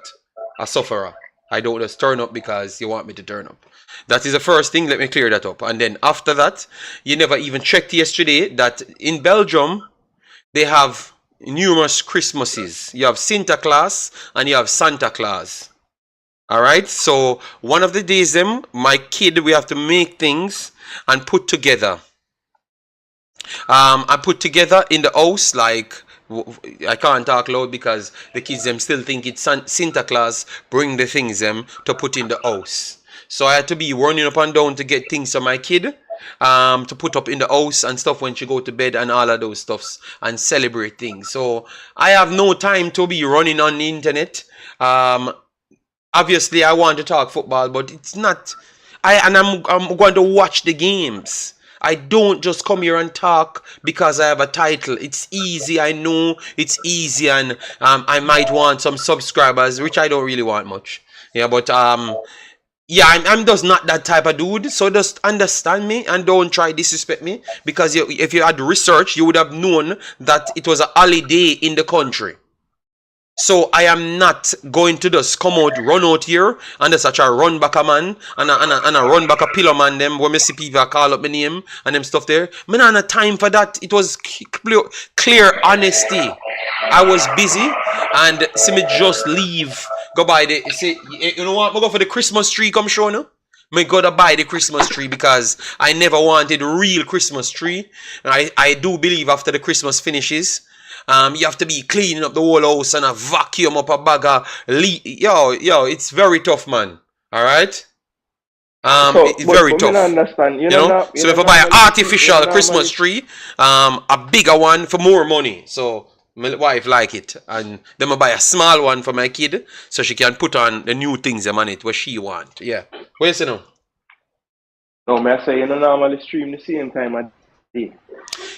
a sufferer. I don't just turn up because you want me to turn up. That is the first thing. Let me clear that up. And then after that, you never even checked yesterday that in Belgium, they have numerous Christmases. You have Santa Claus and you have Santa Claus. All right. So one of the days, my kid, we have to make things and put together. I put together in the house like I can't talk loud because the kids them still think it's Santa Claus bring the things them to put in the house. So I had to be running up and down to get things for my kid, to put up in the house and stuff when she go to bed and all of those stuffs and celebrate things. So I have no time to be running on the internet. Obviously I want to talk football, but it's not. I'm going to watch the games. I don't just come here and talk because I have a title. It's easy, I know it's easy, and I might want some subscribers, which I don't really want much. Yeah, but yeah, I'm just not that type of dude. So just understand me and don't try disrespect me, because if you had research, you would have known that it was a holiday in the country. So I am not going to just come out, run out here, and just try run back a man, and a run back a pillar man them, when me see people call up my name, and them stuff there. Me not have time for that. It was clear honesty. I was busy, and see me just leave, go buy the, see, you know what, I go for the Christmas tree come show now. Me gotta buy the Christmas tree because I never wanted real Christmas tree. I do believe after the Christmas finishes, you have to be cleaning up the whole house and a vacuum up a bag of yo, it's very tough, man. Alright? It's very tough. Understand. You know? So if I buy an artificial Christmas tree, a bigger one for more money. So my wife like it. And then I buy a small one for my kid so she can put on the new things on it what she want. Yeah. What you say now? No, may I say you don't normally stream the same time of day.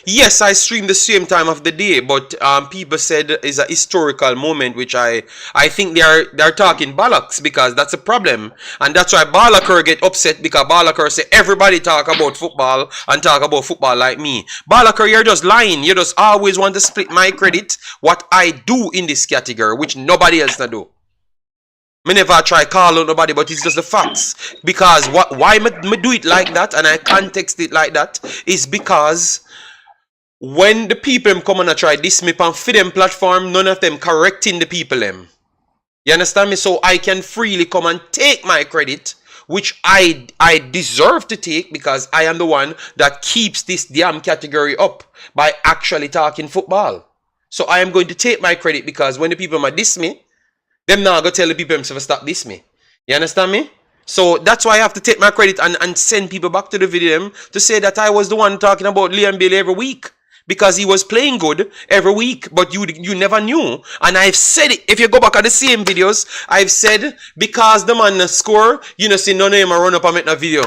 Yes, I stream the same time of the day, but people said it's a historical moment, which I think they're talking bollocks, because that's a problem, and that's why Balaker get upset, because Balaker say everybody talk about football and talk about football like me. Balaker, you're just lying. You just always want to split my credit, what I do in this category, which nobody else can do. Me never try call out nobody, but it's just the facts. Because why me do it like that, and I context it like that, is because when the people come and try this me on for them platform, none of them correcting the people them. You understand me? So I can freely come and take my credit, which I deserve to take, because I am the one that keeps this damn category up by actually talking football. So I am going to take my credit, because when the people might diss me, them now go tell the people themselves stop this me. You understand me? So that's why I have to take my credit and send people back to the video to say that I was the one talking about Liam Bailey every week, because he was playing good every week, but you never knew. And I've said it. If you go back at the same videos, I've said, because the man score, you know, see none of him run up and make no video.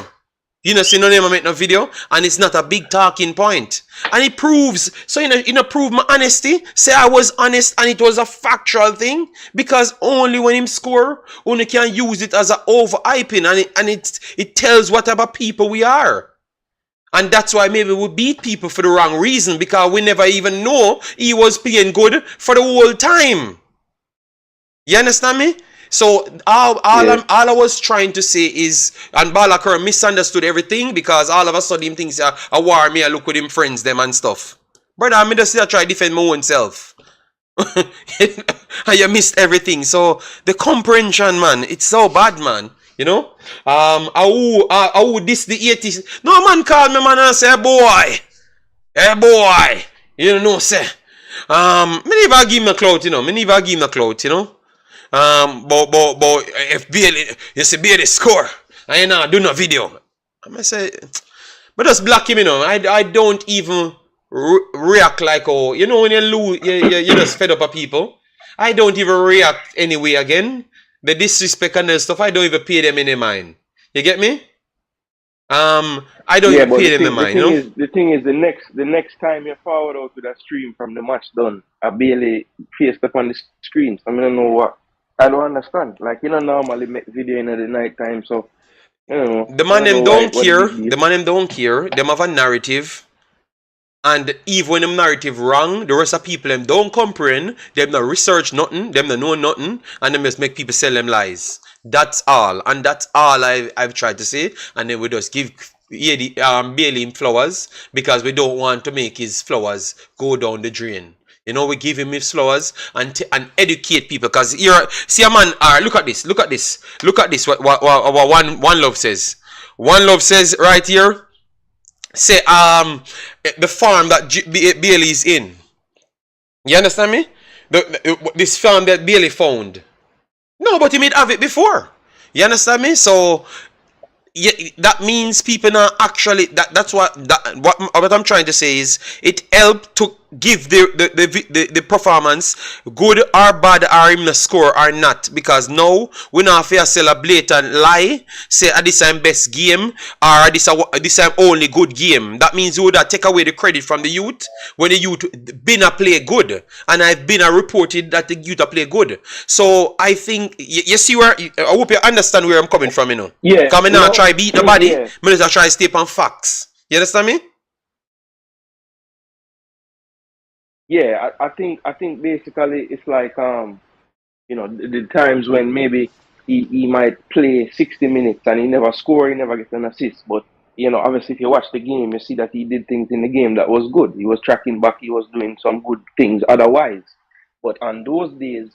You know, see none of him make no video, and it's not a big talking point. And it proves, so you know, prove my honesty. Say I was honest and it was a factual thing, because only when him score, only can use it as a over-hyping, and it tells what type of people we are. And that's why maybe we beat people for the wrong reason, because we never even know he was playing good for the whole time. You understand me? So all I was trying to say is, and Balakar misunderstood everything, because all of a sudden him thinks a war me, I look with him friends them and stuff. Brother, I just try to defend my own self. And you missed everything. So the comprehension, man, it's so bad, man. You know? I would this the 80s. No man call me, man, and say, hey boy, you know, say, me never give him a clout, you know, you know. But if Bailey, you see Bailey score, and you know, do no video, I say, but just block him, you know. I don't even react like, oh, you know, when you lose, you just fed up of people. I don't even react anyway again. The disrespect and the stuff, I don't even pay them any mind. You get me? I don't even pay them any mind, you know? The thing is, the next time you forward out with a stream from the match done, I barely faced up on the screen. So I don't know what. I don't understand. Like, you know, normally make video in the night time, so you know. The man them don't care. The man them don't care. Them have a narrative. And even when the narrative wrong, the rest of people them don't comprehend, them not research nothing, them not know nothing, and them just make people sell them lies. That's all. And that's all I've tried to say. And then we just give Bailey him flowers, because we don't want to make his flowers go down the drain. You know, we give him his flowers and educate people. Because here, see a man, look at this, what one love says. One love says right here, say the farm that Bailey is in. You understand me? This film that Bailey found. No, but he may have it before. You understand me? So yeah, that means people not actually that's what I'm trying to say is it helped to give the performance good or bad or him the score or not, because now we not fair sell a blatant lie say this time best game or this time only good game. That means you would take away the credit from the youth when the youth been a play good, and I've been a reported that the youth a play good. So I think you see where I hope you understand where I'm coming from, you know. Yeah, Coming now try beat the body, yeah. me just try stay on facts. You understand me? Yeah, I think basically it's like the times when maybe he might play 60 minutes and he never score, he never gets an assist. But obviously if you watch the game, you see that he did things in the game that was good. He was tracking back, he was doing some good things otherwise. But on those days,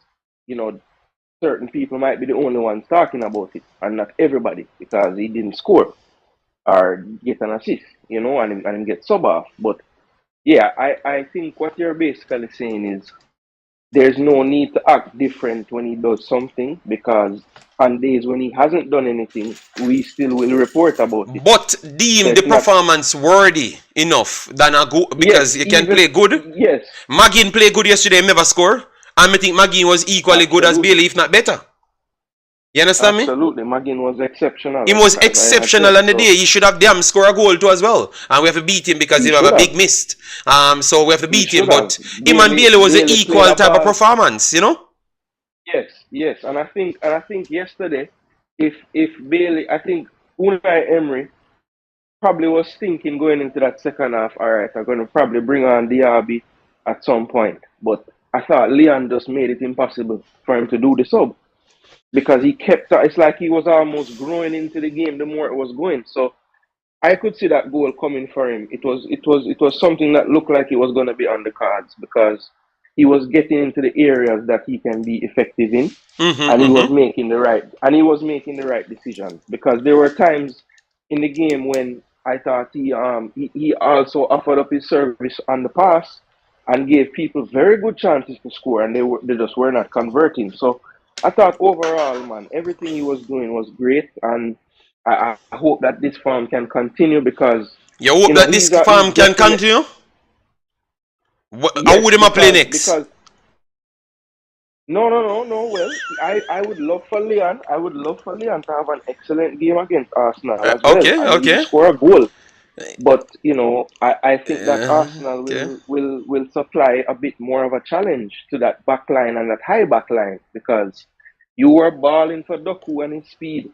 you know, certain people might be the only ones talking about it and not everybody, because he didn't score or get an assist, and get sub off. But yeah, I think what you're basically saying is there's no need to act different when he does something, because on days when he hasn't done anything, we still will report about it. But deem So the it's not, performance worthy enough than a go yes, because you can even, play good. yes, Magin played good yesterday, never score. And I think Magin was equally good as absolutely, Bailey, if not better. You understand me? absolutely. Magin was exceptional, He was as I had exceptional said. on the So day. He should have damn score a goal too as well. And we have to beat him because he he have should a have, big missed. So we have to he beat him. should have. But him and Bailey was an Bailey played equal a type of ball. performance, you know? Yes, yes, and I think yesterday, if Bailey, I think Unai Emery probably was thinking going into that second half, all right, I'm going to probably bring on Diaby at some point. But I thought Leon just made it impossible for him to do the sub, because he kept, it's like he was almost growing into the game the more it was going. So I could see that goal coming for him. It was something that looked like it was going to be on the cards, because he was getting into the areas that he can be effective in, and he was making the right decisions, because there were times in the game when I thought he also offered up his service on the pass and gave people very good chances to score, and they just were not converting. So I thought overall, man, everything he was doing was great, and I hope that this form can continue, because You hope that this he's farm can definitely, continue? How yes, would him a play next? because no. Well, I would love for Leon. I would love for Leon to have an excellent game against Arsenal as well, Okay, and even okay. score a goal. But I think that Arsenal Okay. will supply a bit more of a challenge to that back line and that high back line, because you were balling for Doku and his speed.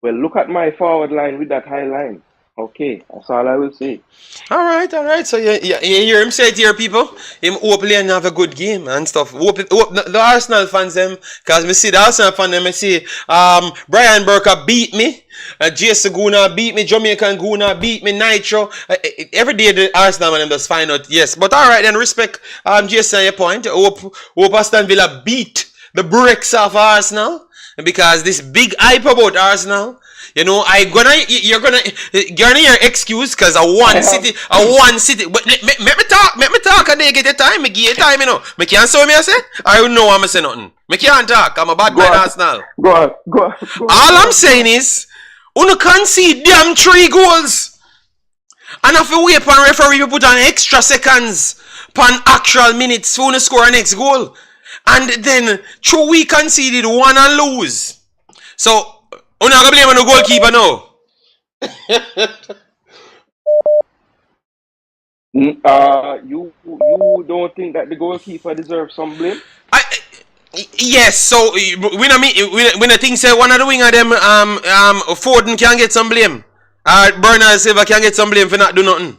Well, look at my forward line with that high line. Okay, that's all I will say. All right. So you hear him say it here, people. Him hopefully and have a good game and stuff. Hope the Arsenal fans them, cause me see the Arsenal fan them. I see Brian Burke beat me. Jason Guna beat me. Jamaican Guna beat me. Nitro. Every day the Arsenal man them just find out. Yes, but all right then. Respect Jason your point. Hope Aston Villa beat the bricks of Arsenal, because this big hype about Arsenal. You're gonna your excuse because I have a one city. But let me talk, and they get the time, me give you time, Me can't say me I say. I don't know I'm say nothing. Me can't talk. I'm a bad go man on, Arsenal. go All I'm on, go saying on. is, you concede damn 3 goals, and if you wait for referee to put on extra seconds, upon actual minutes, for you to score a next goal, and then through we conceded one and lose. So, you not gonna blame on the goalkeeper now. You don't think that the goalkeeper deserves some blame? I, yes, so when I mean when I think say one of the winger them Foden can get some blame. Bernard Silva can get some blame for not do nothing.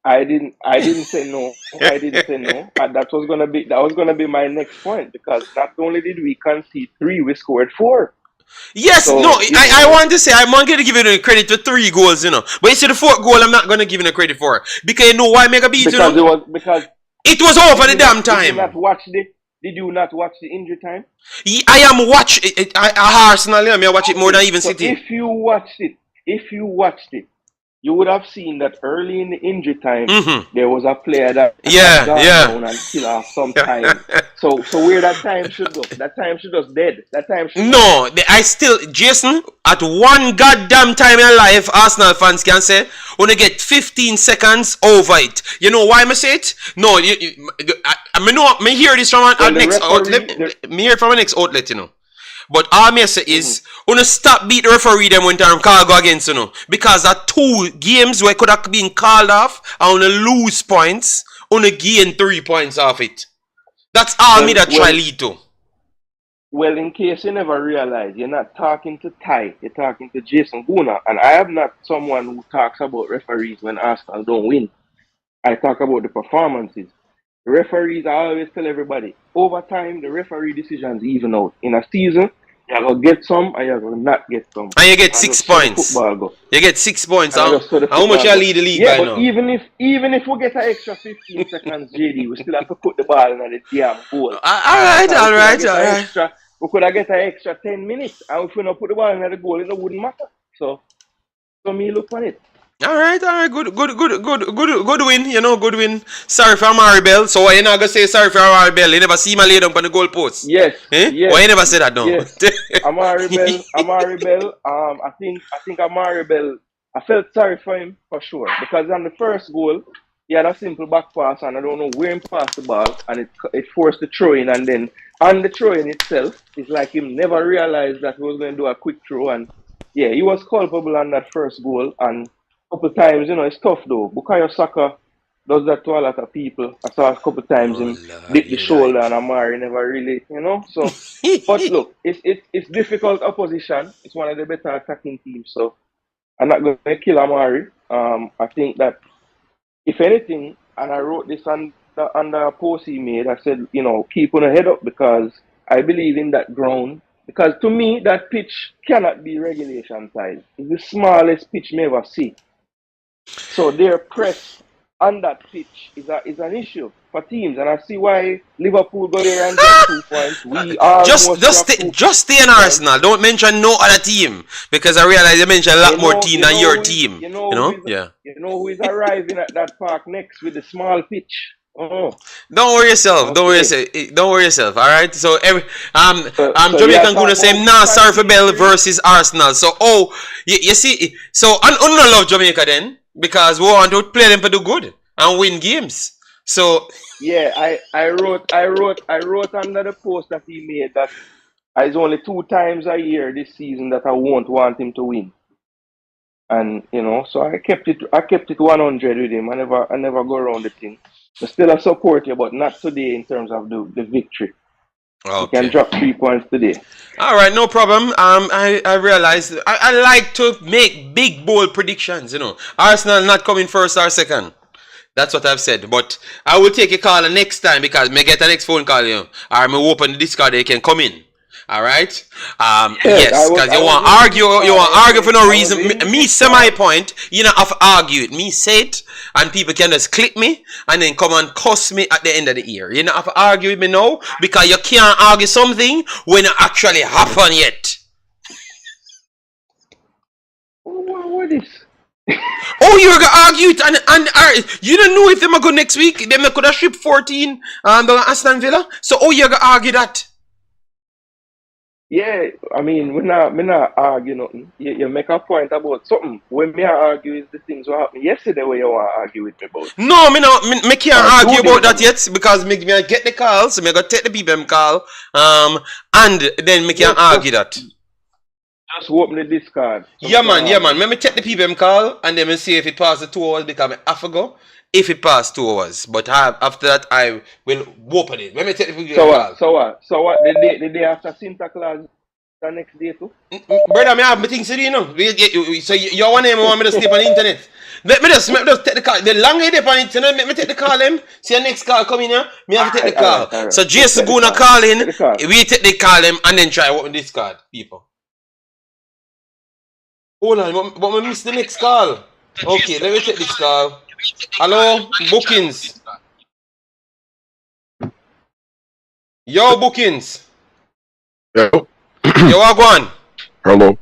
I didn't say no. I didn't say no. And that was gonna be my next point, because not only did we concede three, we scored four. Yes, no, So I want to say I'm not gonna give you the credit for 3 goals, But you see the 4th goal I'm not gonna give you the credit for. Because you know why Mega beat, because it was because It was over did the you damn not did you time. not watch the did you not watch the injury time? I am watch I Arsenal, I watch it more than even So City. if you watched it, you would have seen that early in the injury time, there was a player that Yeah, had gone yeah. down and kill off some time. So where that time should go? That time should just dead. That time should No, I still, Jason, at one goddamn time in life, Arsenal fans can say, when they get 15 seconds over it. You know why I say it? No, I hear this from an next outlet. Me hear it from an next outlet, you know. But all me say is, wanna stop beat the referee them when time call go against you know. Because that 2 games where could have been called off and wanna lose points, wanna gain 3 points off it. That's all me that try lead to. Well, in case you never realize, you're not talking to Ty, you're talking to Jason Guna. And I am not someone who talks about referees when Arsenal don't win. I talk about the performances. The referees, I always tell everybody, over time, the referee decisions even out. In a season, you're going to get some and you're going to not get some. And you get 6 points. You get 6 points. How much you lead the league by now? Even if we get an extra 15 seconds, JD, we still have to put the ball in the damn goal. All right. We could have get an extra 10 minutes, and if we don't put the ball in the goal, it wouldn't matter. So me look on it. All right. Good win, you know, good win. Sorry for Maribel. So why you not gonna say sorry for Maribel? You never see my lay down on the goalpost. Yes. Why you never say that, no? Yes. Maribel. I think Maribel. I felt sorry for him for sure because on the first goal, he had a simple back pass and I don't know where he passed the ball and it forced the throw in, and then on the throw in itself, it's like him never realized that he was going to do a quick throw, and yeah, he was culpable on that first goal. And couple times, you know, it's tough though. Bukayo Saka does that to a lot of people. I saw a couple times him dip the shoulder and Amari never really, you know. So, but look, it's difficult opposition. It's one of the better attacking teams. So, I'm not going to kill Amari. I think that if anything, and I wrote this under a post he made, I said, you know, keep on a head up because I believe in that ground. Because to me, that pitch cannot be regulation size. It's the smallest pitch me ever see. So their press on that pitch is an issue for teams, and I see why Liverpool go there and get 2 points. We are just stay in Arsenal. Don't mention no other team because I realize you mentioned a lot more team than your team. You know who is arriving at that park next with the small pitch. Oh. Don't worry yourself. Don't worry yourself. All right. So Jamaican gonna say nah. Sorry for Bell versus Arsenal. So you see. So I don't love Jamaica then because we want to play them to do good and win games. So yeah, I wrote under the post that he made that it's only 2 times a year this season that I won't want him to win. And you know, so I kept it 100 with him. I never go around the thing. But still I support you, but not today in terms of the victory. Okay. You can drop 3 points today. All right, no problem. I realize I like to make big bold predictions. You know, Arsenal not coming first or second. That's what I've said. But I will take a call next time because may get a next phone call. You know, or may open the Discord. They can come in. All right. Yes, because you want argue for no reason. Me say my point. You know, have to argue it. Me say it, and people can just click me and then come and cuss me at the end of the year. You know, have to argue with me now because you can't argue something when it actually happened yet. What is? You're gonna argue it and you don't know if them are good next week. Them could have shipped 14 the Aston Villa. So you're gonna argue that. Yeah, I mean, me not argue nothing. You make a point about something. When me argue is the things what happened yesterday where you want to argue with me about. No, me can't argue about that yet because me get the call, so me go take the BBM call, and then me can't argue that. Just open the Discord. Yeah man. Let me take the PBM call and then me see if it passes 2 hours because I have to go. If it passed 2 hours, but after that I will open it. Let me take the PBM call. So what? The day after Santa Claus, the next day too? Brother, me have my things to do, you know. So you want me to sleep on the internet? Let me just take the call. The longer they on internet, let me take the call him. See your next call coming here. Me have to take the call. All right. So Jason gonna call in. We take the call him and then try open this card, people. Hold on, but we missed the next call. Okay, let me take this call. Hello, bookings. Yo, bookings. Yo. Yo, what going? Hello.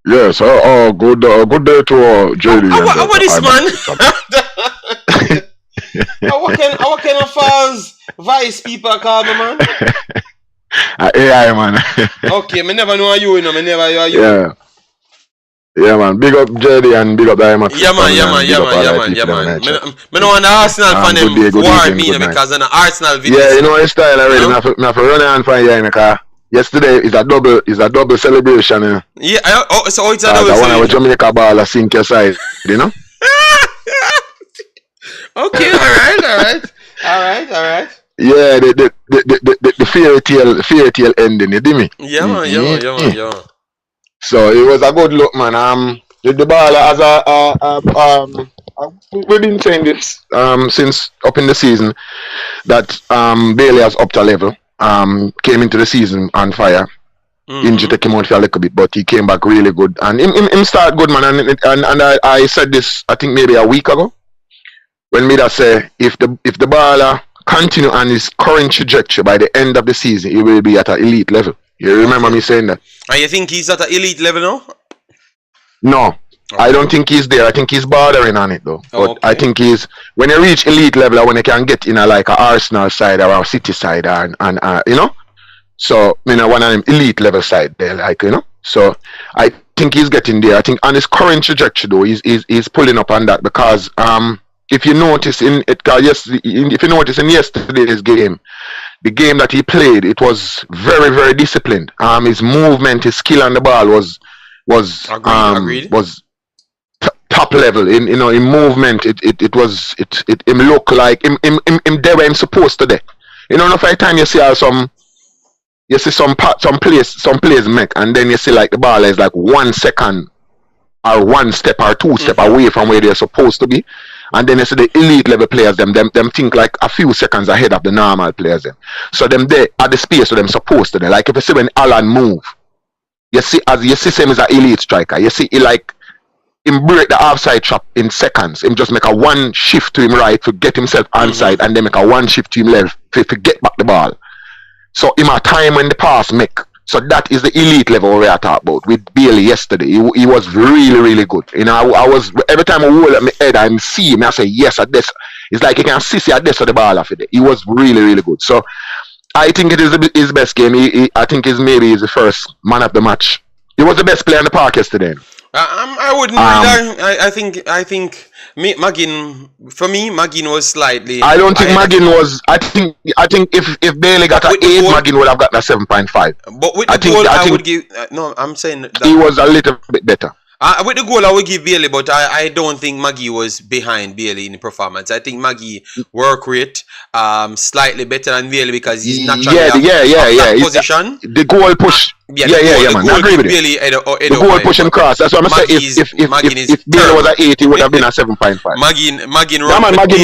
Yes, good day to JD and What is man? Imaxit. What kind of false vice people call me, man? AI man. Okay, me never know you, me never know you. Yeah. Yeah, man. Big up JD and big up the Imaxit. Yeah, man. Me no want the Arsenal fan them war me because I'm an Arsenal video. Yeah, you know his style already. Me have to run on for you because yesterday is a double celebration. Yeah, so it's a double celebration. One of Jamaica ball sink your side, you know? Okay, alright. Yeah, the fairy tale ending, you dig me? Yeah, man. So it was a good look, man. The ball as we've been saying this since up in the season that Bailey has upped a level. Came into the season on fire. Injury took him out for a little bit, but he came back really good. And him start good, man. And I said this I think maybe a week ago when me that say if the baller continue on his current trajectory by the end of the season, he will be at an elite level. You remember me saying that? And you think he's at an elite level now? No. Okay. I don't think he's there. I think he's bordering on it though. But I think he's when you reach elite level, when you can get in a like a Arsenal side or a City side and you know. So one of them elite level side there, like you know. So I think he's getting there. I think on his current trajectory though, he's pulling up on that because if you notice in yesterday's game, the game that he played, it was very, very disciplined. His movement, his skill on the ball was Agreed. top level. In movement, it looked like him there where him supposed to be. You know, enough time you see some players make, and then you see like the ball is like 1 second or 1 step or 2 step away from where they're supposed to be. And then you see the elite level players, them think like a few seconds ahead of the normal players. So them they at the space where them supposed to. Like if you see when Alan move, you see him as an elite striker. You see he like him break the offside trap in seconds. Him just make a one shift to him right to get himself onside, and then make a one shift to him left to get back the ball. So him a time when the pass make. So that is the elite level we are talking about with Bailey yesterday. He was really, really good. You know, I was every time I hold up my head and see him, I say yes at this. It's like you can see at this of the ball after that. He was really, really good. So I think it is his best game. I think maybe the first man of the match. He was the best player in the park yesterday. I wouldn't really. I think Magin was slightly. I don't think Magin was. I think if Bailey got an 8, Magin would have got a 7.5. But with the goal, I would give. No, I'm saying that he was a little bit better. With the goal, I would give Bailey, but I don't think Maggie was behind Bailey in the performance. I think Maggie work rate slightly better than Bailey because he's naturally position. The goal push. Yeah, man. I agree with you. The goal push him cross. That's what I'm saying. If Bailey was at 8, he would have been at 7.5. Magin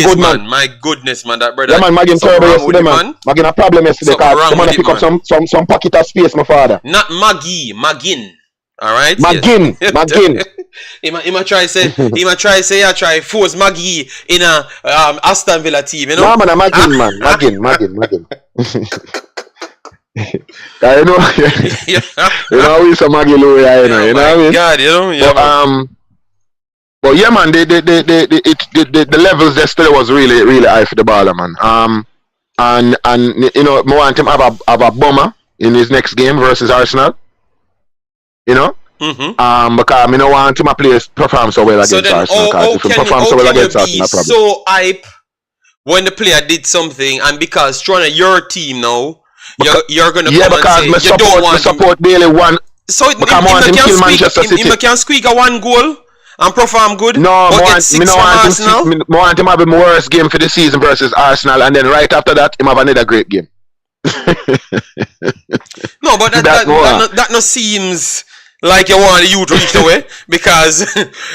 good man. My goodness, man. That brother. Yeah, man. Magin terrible yesterday, man. Magin a problem yesterday because the man pick up some pocket of space, my father. Not Magin. All right. Magin. He might try say I try force Maggie in a Aston Villa team, you know. No, man, Magin. You know we some Maggie Louis, you know what I mean? God, you know, yeah. But yeah, man, the levels yesterday was really, really high for the baller, man. And you know, I want him have a bomber in his next game versus Arsenal. You know, because I don't want him to play perform so well against Arsenal. Because if he perform so well against Arsenal, problem. So hype when the player did something, and because trying to your team now, you're gonna come and say you don't want support Bailey one. So him can squeak a one goal and perform good. No, I want him have a worst game for the season versus Arsenal, and then right after that, him have another great game. No, but that no seems like you want you to reach the way because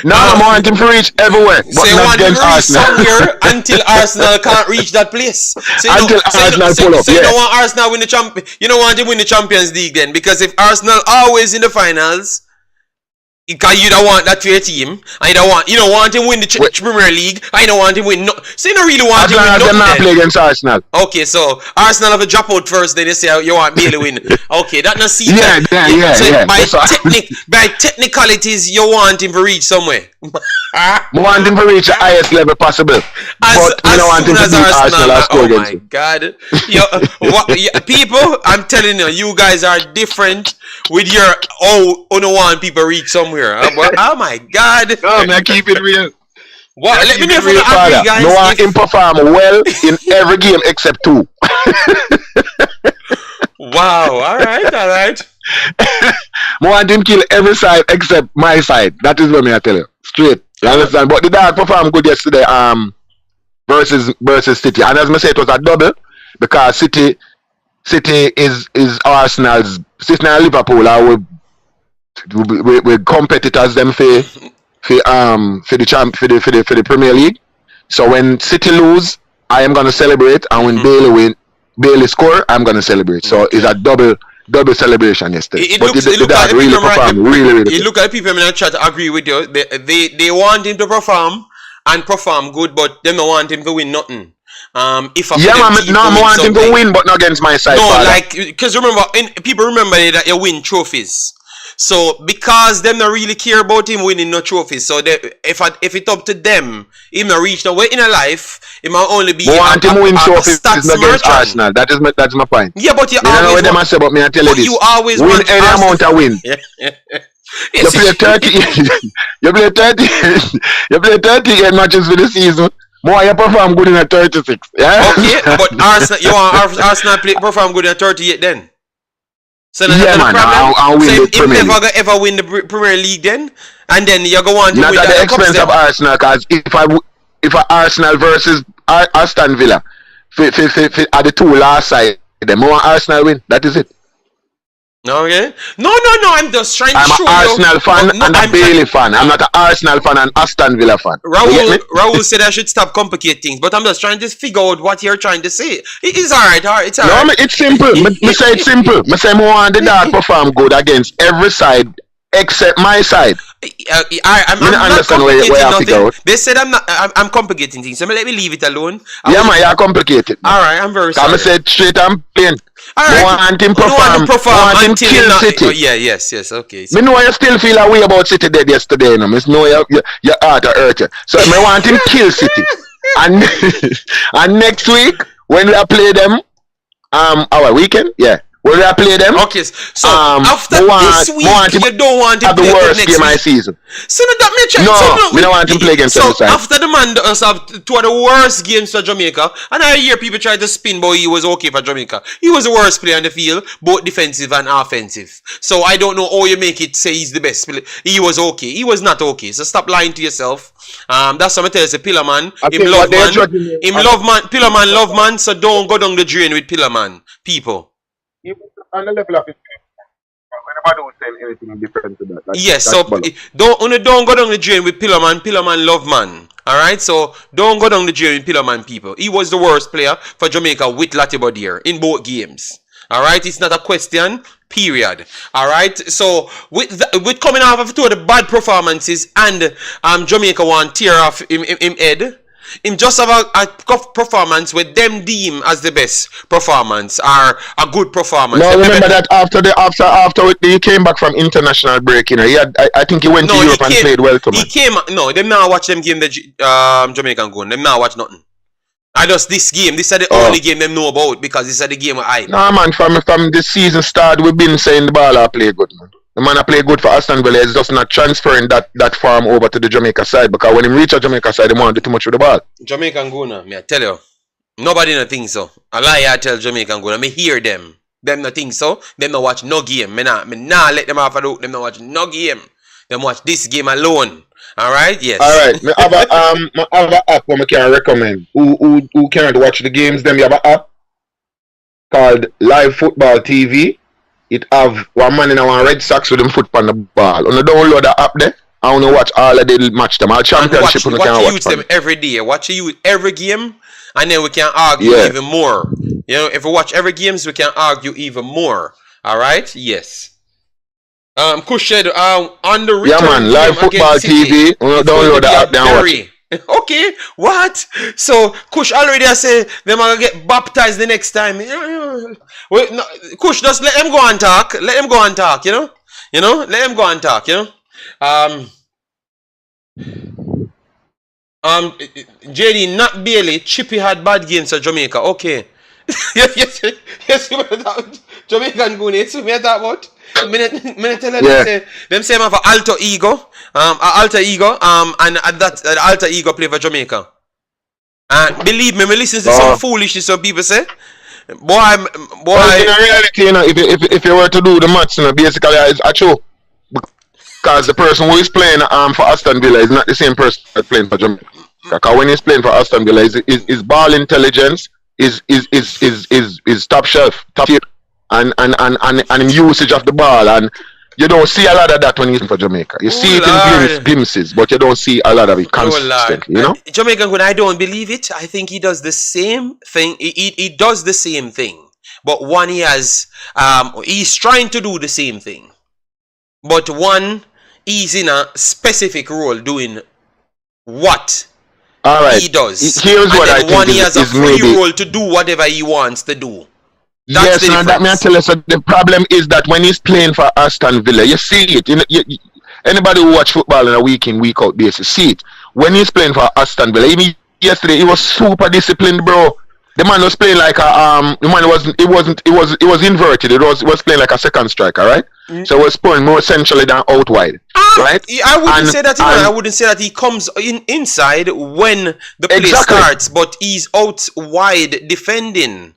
no, I want him to reach everywhere. But so you want him to reach somewhere until Arsenal can't reach that place. So Arsenal pull up. So you don't want Arsenal win the champion. You don't want him win the Champions League then, because if Arsenal always in the finals, Because you don't want that for your team. You don't want him win the Premier League. I don't want him win. No, so you don't really want him win. As long as not play against Arsenal. Okay, so Arsenal have a drop out first. Then they say you want Bailey win. Okay, that not see. Yeah. By technicalities, you want him to reach somewhere. I want him to reach the highest level possible. But I don't want him to beat Arsenal or score against him. Oh my God. People, I'm telling you, you guys are different with your don't want people reach somewhere. Oh my God. No, man, keep it real. What? Let me know if you agree, guys. No one can perform well in every game except 2. Wow, alright. I want him kill every side except my side. That is what I tell you. Straight. You understand? But the dog performed good yesterday versus City. And as I said, it was a double because City is Arsenal's. City and Liverpool are with competitors them for the Premier League. So when City lose, I am gonna celebrate, and when Bailey score, I'm gonna celebrate. So it's a double celebration yesterday. It look at people in the chat agree with you. They want him to perform good, but they don't want him to win nothing. I want him to win, but not against my side. No, because people remember that you win trophies. So because them not really care about him winning no trophies, so if it's up to them, him not reach nowhere in a life, it might only be want him win trophies against Arsenal. That's my point. Yeah, but you know what them say about me. I tell you this: you always win any amount of win. You play 30. You play 38 matches for the season. More you perform good in a 36. Yeah. Okay, but Arsenal, you want Arsenal perform good in a 38 then? So yeah, man, I'll win the Premier League. Ever win the Premier League then? And then you're going to win at the expense of Arsenal, because if Arsenal versus Aston Villa at the 2 last side, then more Arsenal win. That is it. Okay. No, I'm just trying to show you. I'm an Arsenal fan and a Bailey fan. I'm not an Arsenal fan and Aston Villa fan. Raul said I should stop complicate things, but I'm just trying to figure out what you're trying to say. It's alright. It's alright. No, it's simple. Me say it's simple. I say I want the dog perform good against every side except my side. I'm not complicating nothing. They said I'm complicating things, so let me leave it alone. You're complicated. Alright, I'm very sorry. I said straight and plain. Alright. Want him perform until kill City. Yes, okay. Me know you still feel a way about City dead yesterday, no? Me know your heart hurt you. So me want him kill City. and next week when we play them, our weekend, when we play them. Okay, so after this week, you don't want him to play the worst next game week. I season. So that me check. No, me don't want him to play against the side. After the man does have 2 of the worst games for Jamaica, and I hear people try to spin, but he was okay for Jamaica. He was the worst player on the field, both defensive and offensive. So I don't know how you make it say he's the best player. He was okay. He was not okay. So stop lying to yourself. That's what I tell you. Pillar man, Pillar man love man. So don't go down the drain with Pillar man, people. On the level of it, nobody would say anything different to that. Yes, so don't go down the drain with Pillar man love man. Alright, so don't go down the drain with Pillar man, people. He was the worst player for Jamaica with Latibodier in both games. Alright, it's not a question, period. Alright, so with coming off of 2 of the bad performances and Jamaica want tear off him head. Him just have a performance with them deem as the best performance or a good performance. No, remember that after he came back from international break, I think he went to Europe and played well too. Them now watch them game the Jamaican going. Them now watch nothing. I just this game. This is the only game them know about because this is the game I. Nah, man, from the season start, we've been saying the ball play good, man. The man play good for Aston Villa. Is just not transferring that form over to the Jamaica side because when he reach a Jamaica side, they want to do too much with the ball. Jamaican Guna, me I tell you, nobody no think so. A lie I tell Jamaican Guna. Me hear them. Them no think so. Them no watch no game. Me nah let them off a look. Them no watch no game. Them watch this game alone. Alright, yes. Alright. Me have a app where I can recommend. Who can't watch the games, them you have an app called Live Football TV. It have one man in a one Red Sox with them foot on the ball. On the download the app there, I want to watch all of the match them. All championship watch them every day. Watch you every game, and then we can argue even more. If we watch every games, we can argue even more. Alright? Yes. Kush said, on the Yeah, return man. Live game football against City, TV. it's going Download to the be app a there and watch it. berry. Okay, what? So Kush already I say them are gonna get baptized the next time. Wait, no, Kush, just let him go and talk. Let him go and talk. You know. Let him go and talk. You know. JD, not Bailey. Chippy had bad games at Jamaica. Okay. yes. Jamaican Goonies. Me talk about. Me tell them say man for alter ego. Alter ego. And that alter ego play for Jamaica. And believe me listen to some foolishness some people say. Boy. In reality, you know, if you were to do the maths, you know, basically it's a true. Because the person who is playing for Aston Villa is not the same person that's playing for Jamaica. Because when he's playing for Aston Villa, his ball intelligence is top shelf, top tier, and usage of the ball, and you don't see a lot of that when he's for Jamaica. You see it in glimpses, but you don't see a lot of it consistently. You know, Jamaican, when I don't believe it, I think he does the same thing. He does the same thing, but one he has, he's trying to do the same thing, but one he's in a specific role doing what he does. Here's what I think one he has a free maybe role to do whatever he wants to do. That's yes, and that may I tell you, so the problem is that when he's playing for Aston Villa, you see it. Anybody who watch football on a week in, week out basis, see it. When he's playing for Aston Villa, even yesterday, he was super disciplined, bro. The man was playing like a the man it was inverted. It was playing like a second striker, right? So it was playing more centrally than out wide, right? I wouldn't say that. I wouldn't say that he comes inside when the play starts, but he's out wide defending.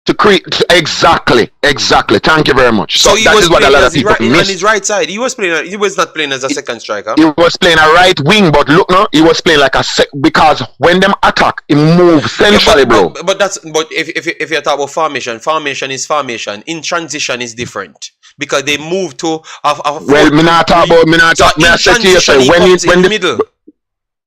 To create exactly. Thank you very much. So that is what a lot of people miss. On his right side, he was playing. He was not playing as a second striker. He was playing a right wing, but look, no, he was playing like a because when them attack, he moves centrally, bro. But if you talk about formation is formation. In transition is different because they move to a well, me not talk about me I said to you, say when the middle.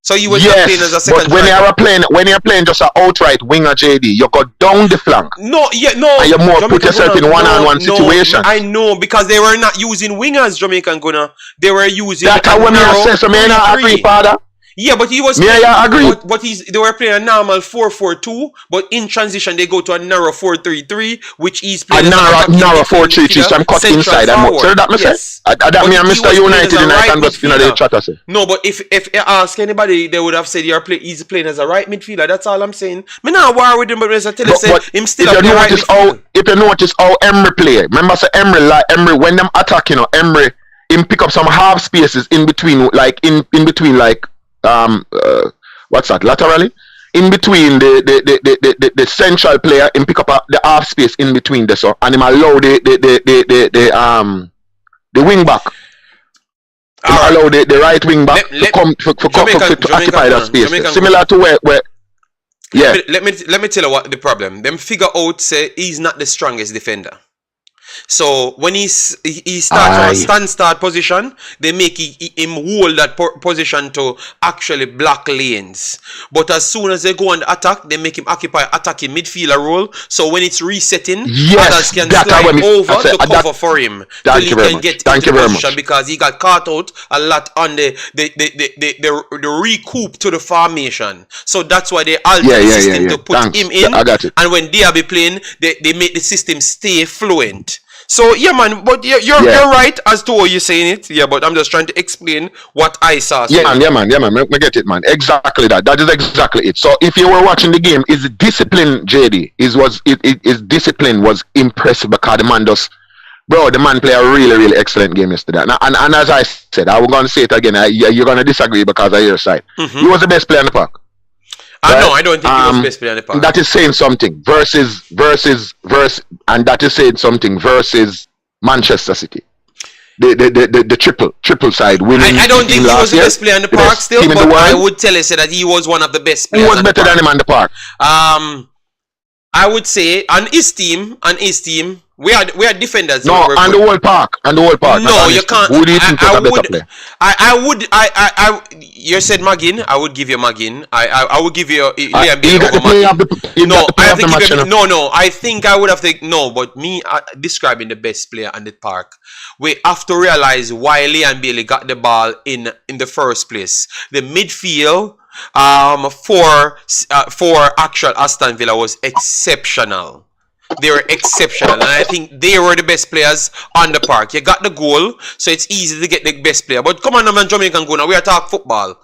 So you were not playing as a second but when you're playing just an outright winger, JD, you go down the flank. No. And you more put yourself in one-on-one situation. I know, because they were not using wingers, Jamaican Gunner. They were using that's how when I say so. May not agree, father. Yeah, but he was. Agree. But they were playing a normal 4-4-2, but in transition they go to a narrow 4-3-3, which he's playing a narrow 4-3-3. So I'm cut inside. So that makes sense. That mean Mr. United and I can just the chat say. No, but if you ask anybody, they would have said he's playing as a right midfielder. That's all I'm saying. Me not war with him, but as I tell you, him still up the right midfield. If you notice how Emery play, remember say Emery when them attack, you know, Emery him pick up some half spaces in between, like in between like. What's that? Laterally, in between the central player, and pick up the half space in between the so, and him allow the wing back. Allow the right wing back to come to occupy that space. Similar to where. Yeah. Let me tell you what the problem. Them figure out say he's not the strongest defender. So when he starts from a start position, they make him hold that position to actually block lanes. But as soon as they go on the attack, they make him occupy attacking midfielder role. So when it's resetting, others can slide over to cover for him till he can get into position because he got caught out a lot on the recoup to the formation. So that's why they alter the system to put him in. I got it. And when they are be playing, they make the system stay fluent. So yeah, man, but you're right as to how you're saying it. Yeah, but I'm just trying to explain what I saw. Yeah, man. I get it, man. Exactly that. That is exactly it. So if you were watching the game, his discipline, JD, his discipline was impressive because the man does. Bro, the man played a really, really excellent game yesterday. And as I said, I was going to say it again. You're going to disagree because of your side. Mm-hmm. He was the best player in the park. No, I don't think he was the best player in the park. That is saying something. Versus, and that is saying something versus Manchester City. The triple side winning. I don't think he was the best player in the park still, but I would tell you that he was one of the best players. He was better than him in the park. I would say on his team, We are defenders. No, and the whole park. No, you can't. Who do you think was a better player? You said Magin. I would give you Magin. I would give you Liam You got the player of the No, I have to match, give him. No. I think I would have to. No, but me describing the best player on the park. We have to realize why Liam Bailey got the ball in the first place. The midfield for actual Aston Villa was exceptional. They were exceptional, and I think they were the best players on the park. You got the goal, so it's easy to get the best player. But come on, man, Jamaican go now. We are talking football.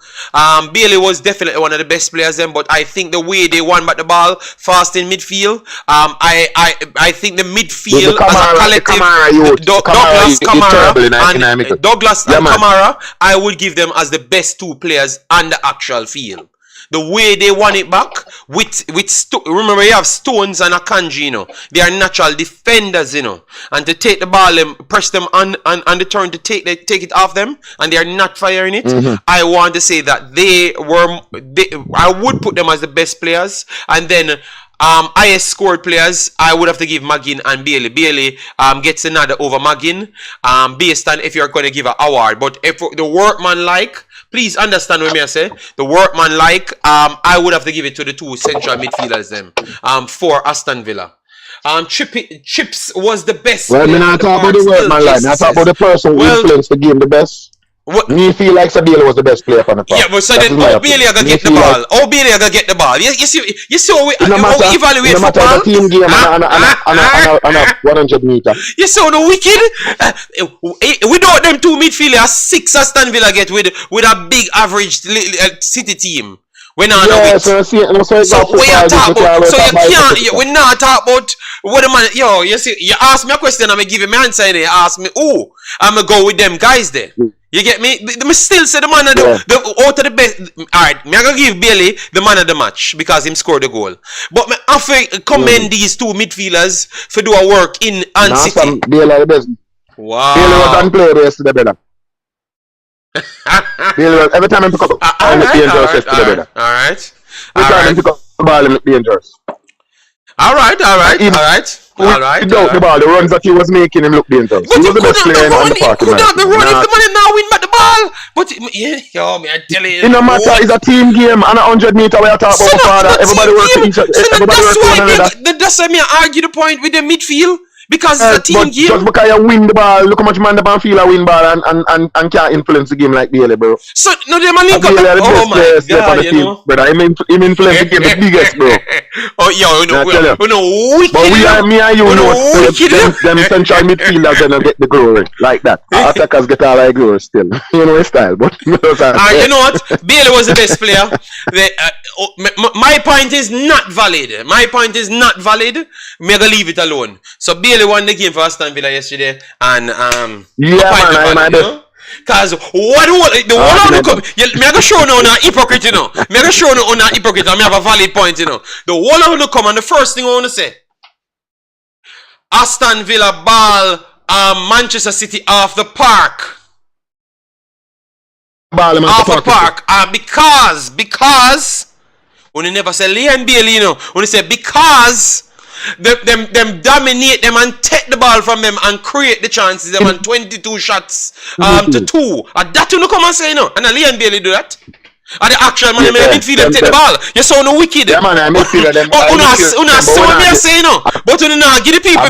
Bailey was definitely one of the best players then, but I think the way they won back the ball fast in midfield, I think the midfield as a collective, Douglas and Kamara, I would give them as the best two players on the actual field. The way they won it back remember you have Stones and Akanji, you know. They are natural defenders, you know. And to take the ball and press them on the turn to take it off them, and they are not firing it. I want to say that I would put them as the best players, and then highest scored players, I would have to give Magin and Bailey. Bailey gets another over Magin based on if you're going to give an award. But if the workman please understand what I say. The workman I would have to give it to the two central midfielders them for Aston Villa. Chips was the best. Well, I talk about the workman I talk about the person who influenced the game the best. Me feel like Bailey was the best player from the park. Yeah, but so then Bailey gonna get the ball. Bailey gonna get the ball. You see how we evaluate football. No matter a team game and a 100 meter. You see how the wicked. Without them two midfielders, 6 Aston Villa get with a big average City team. We're not so we are talking about. So you can't. We're not talking about what the man. Yo, you see, you ask me a question, I'm gonna give you my answer. And you ask me, I'm gonna go with them guys there. You get me? Me still say the man of the out of the best. Alright, me I gonna give Bailey the man of the match because him scored the goal. But me have to commend these two midfielders for do a work in City. Bailey the best. Wow. Bailey was unplayable yesterday, brother. Bailey was, every time I pick up the ball, he look dangerous yesterday, brother. Alright. Every time I pick up the ball, he look dangerous. Alright. Without the ball, the runs that he was making him look dangerous. But he was the best player on the park. He could not be running if the man now win back the ball. But I tell you. It no matter, it's a team game and a 100 meter where I talk about father. Everybody works to each other. That's why me argue the point with the midfield. Because it's a team game. Just because you win the ball, look how much man the ball feel a win ball and can't influence the game like Bailey, bro. So, no, they man link up. Oh my God, you know. Brother, him influence the game the biggest, bro. Oh, yo, we know wicked. But me and you know, them central midfielders gonna get the glory like that. Our attackers get all like glory still. You know his style, but you know what? Bailey was the best player. My point is not valid. Me gonna leave it alone. So Bailey won the game for Aston Villa yesterday, and my best. Cause the one of come, me I go show no on hypocrite, you know. Me I go show no on hypocrite, and me have a valid point, you know. The one of them come, and the first thing I want to say, Aston Villa ball Manchester City off the park. Because when you never say Liam Bailey, you know, when you say because them dominate them and take the ball from them and create the chances them and 22 shots to 2. And that you know come and say, you know, and Liam Bailey do that. And the actual man in the midfield take the ball. You saw no wicked. Yeah, man, I'm midfielder them. Una see what me say, you know. But you know, give the people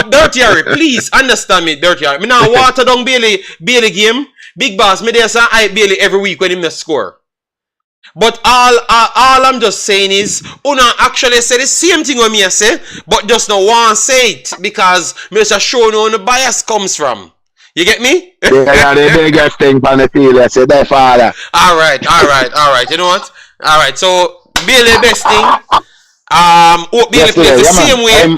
Dirty Harry, please understand me, Dirty Harry. Me now water down Bailey game. Big boss, me there say I Bailey every week when him the score. But all I'm just saying is, Una actually say the same thing what me I say, but just no one say it because me just show no the bias comes from. You get me? Yeah, the biggest thing on the field, I say that father. Alright. You know what? Alright, so Bailey best thing. Bailey plays the same way.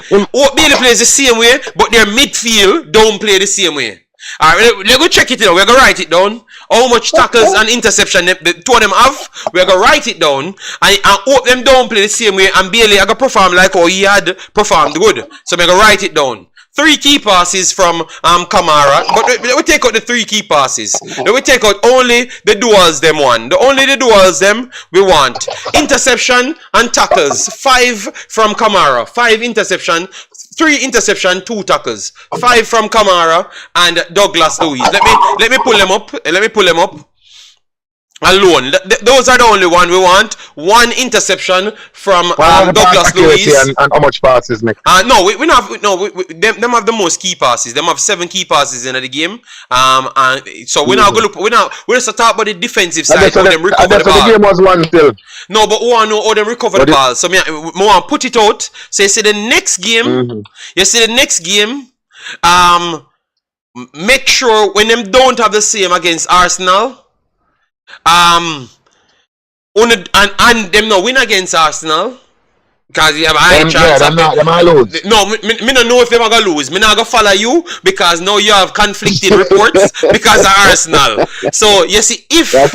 Bailey plays the same way, but their midfield don't play the same way. Alright, let's go check it out. We're gonna write it down. How much tackles and interception the two of them have. We're gonna write it down. And hope them don't play the same way. And Bailey I gonna perform like how he had performed good. So we're gonna write it down. 3 key passes from Kamara, but we take out the 3 key passes. Then we take out only the duels them one. Only the duels them we want. Interception and tackles. 5 from Kamara. 5 interception. 3 interception, 2 tackles. 5 from Kamara and Douglas Luiz. Let me pull them up. Let me pull them up. Alone. Those are the only one we want. 1 interception from Douglas Luiz. And how much passes, Nick? No, we have them have the most key passes. Them have 7 key passes in the game. And so we're not gonna look. We're just talk about the defensive side. How them recover the ball. The game was 1-0. No, but we want to know how them recover the ball. So me want to put it out. So you see the next game. You see the next game. Make sure when them don't have the same against Arsenal. And them no win against Arsenal because you have a high chance of them lose. No, me don't know if them are gonna lose. Me not gonna follow you because now you have conflicting reports because of Arsenal. So you see if you're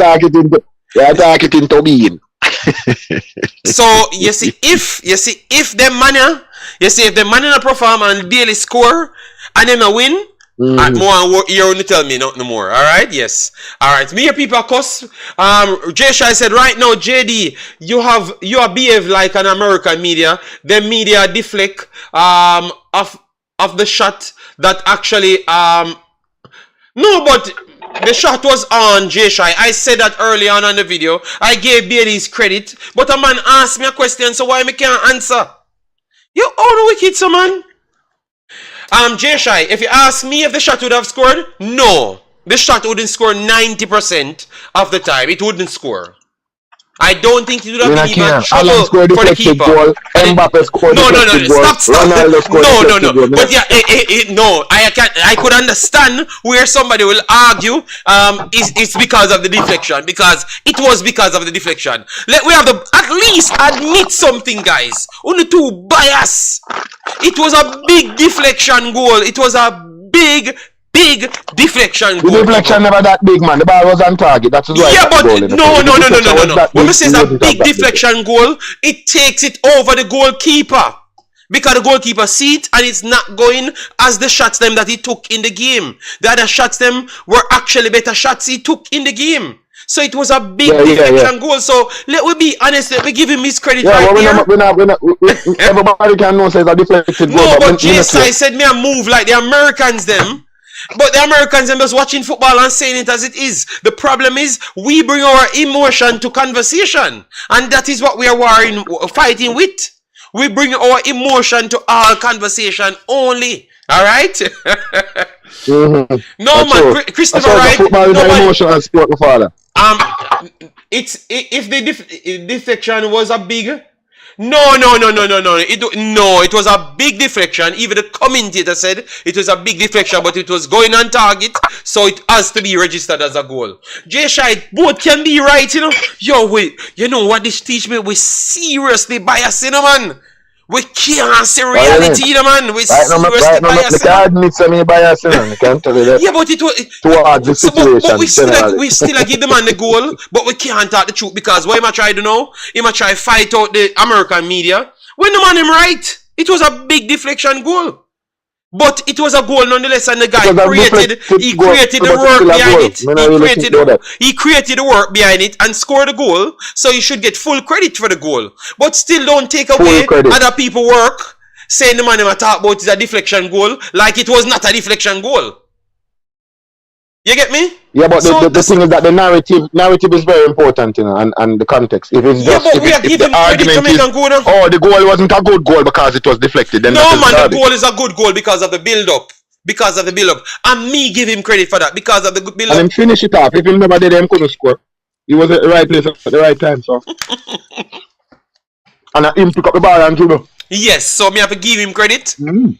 targeting Tobin. So you see if them manner not perform and daily score and them a win. More you only tell me not no more. Alright, yes. Alright. Me people of course. Jay Shai said right now, JD, you are behave like an American media. The media deflect of the shot that actually no, but the shot was on, Jay Shai. I said that early on the video. I gave Bailey's credit, but a man asked me a question, so why me can't answer? You own wicked, so man. Jay Shai, if you ask me if the shot would have scored, no. The shot wouldn't score 90% of the time. It wouldn't score. I don't think it would have been even trouble for the keeper. Mbappe scored no. Stop. No. But yeah, no. I could understand where somebody will argue it's because of the deflection. Because it was because of the deflection. We have to at least admit something, guys. Only too bias. It was a big deflection goal. It was a big deflection goal. The deflection never that big, man. The ball was on target. That's why. Yeah, but no. When we say it's a big deflection goal, it takes it over the goalkeeper. Because the goalkeeper see it and it's not going as the shots them that he took in the game. The other shots them were actually better shots he took in the game. So it was a big deflection goal. So let we be honest. Let me give him his credit right here. Everybody can know says a deflected goal. No, but JSI said me a move like the Americans them. But the Americans them just watching football and saying it as it is. The problem is we bring our emotion to conversation. And that is what we are fighting with. We bring our emotion to all conversation only. Alright? No man, Christopher Wright. Football is an emotional sport, my father. It's if the deflection was a big no. It was a big deflection. Even the commentator said it was a big deflection, but it was going on target, so it has to be registered as a goal. Jay Shai, both can be right, you know. Yo, wait, you know what this teach me? We seriously biased, you know, man. We can't see reality, you know, man. We seriously biased. I admit some bias, you know. Can't tell you that. Yeah, but it was towards the situation. But we still give the man the goal, but we can't talk the truth because what him a try to know? Him a try fight out the American media. When the man him right, it was a big deflection goal. But it was a goal nonetheless, and the guy created the work behind it. He created the work behind it and scored the goal, so you should get full credit for the goal. But still don't take away other people's work, saying the man him a talk about is a deflection goal, like it was not a deflection goal. You get me? Yeah, but so the thing is that the narrative is very important, you know, and the context. If it's just but we are giving credit to make a goal. Oh, the goal wasn't a good goal because it was deflected. Then no, man, the goal is a good goal because of the build-up. Because of the build-up. And me give him credit for that because of the good build-up. And him finish it off. If he never did, him couldn't score. He was at the right place at the right time, so. And him pick up the ball and dribble. Yes, so me have to give him credit. Me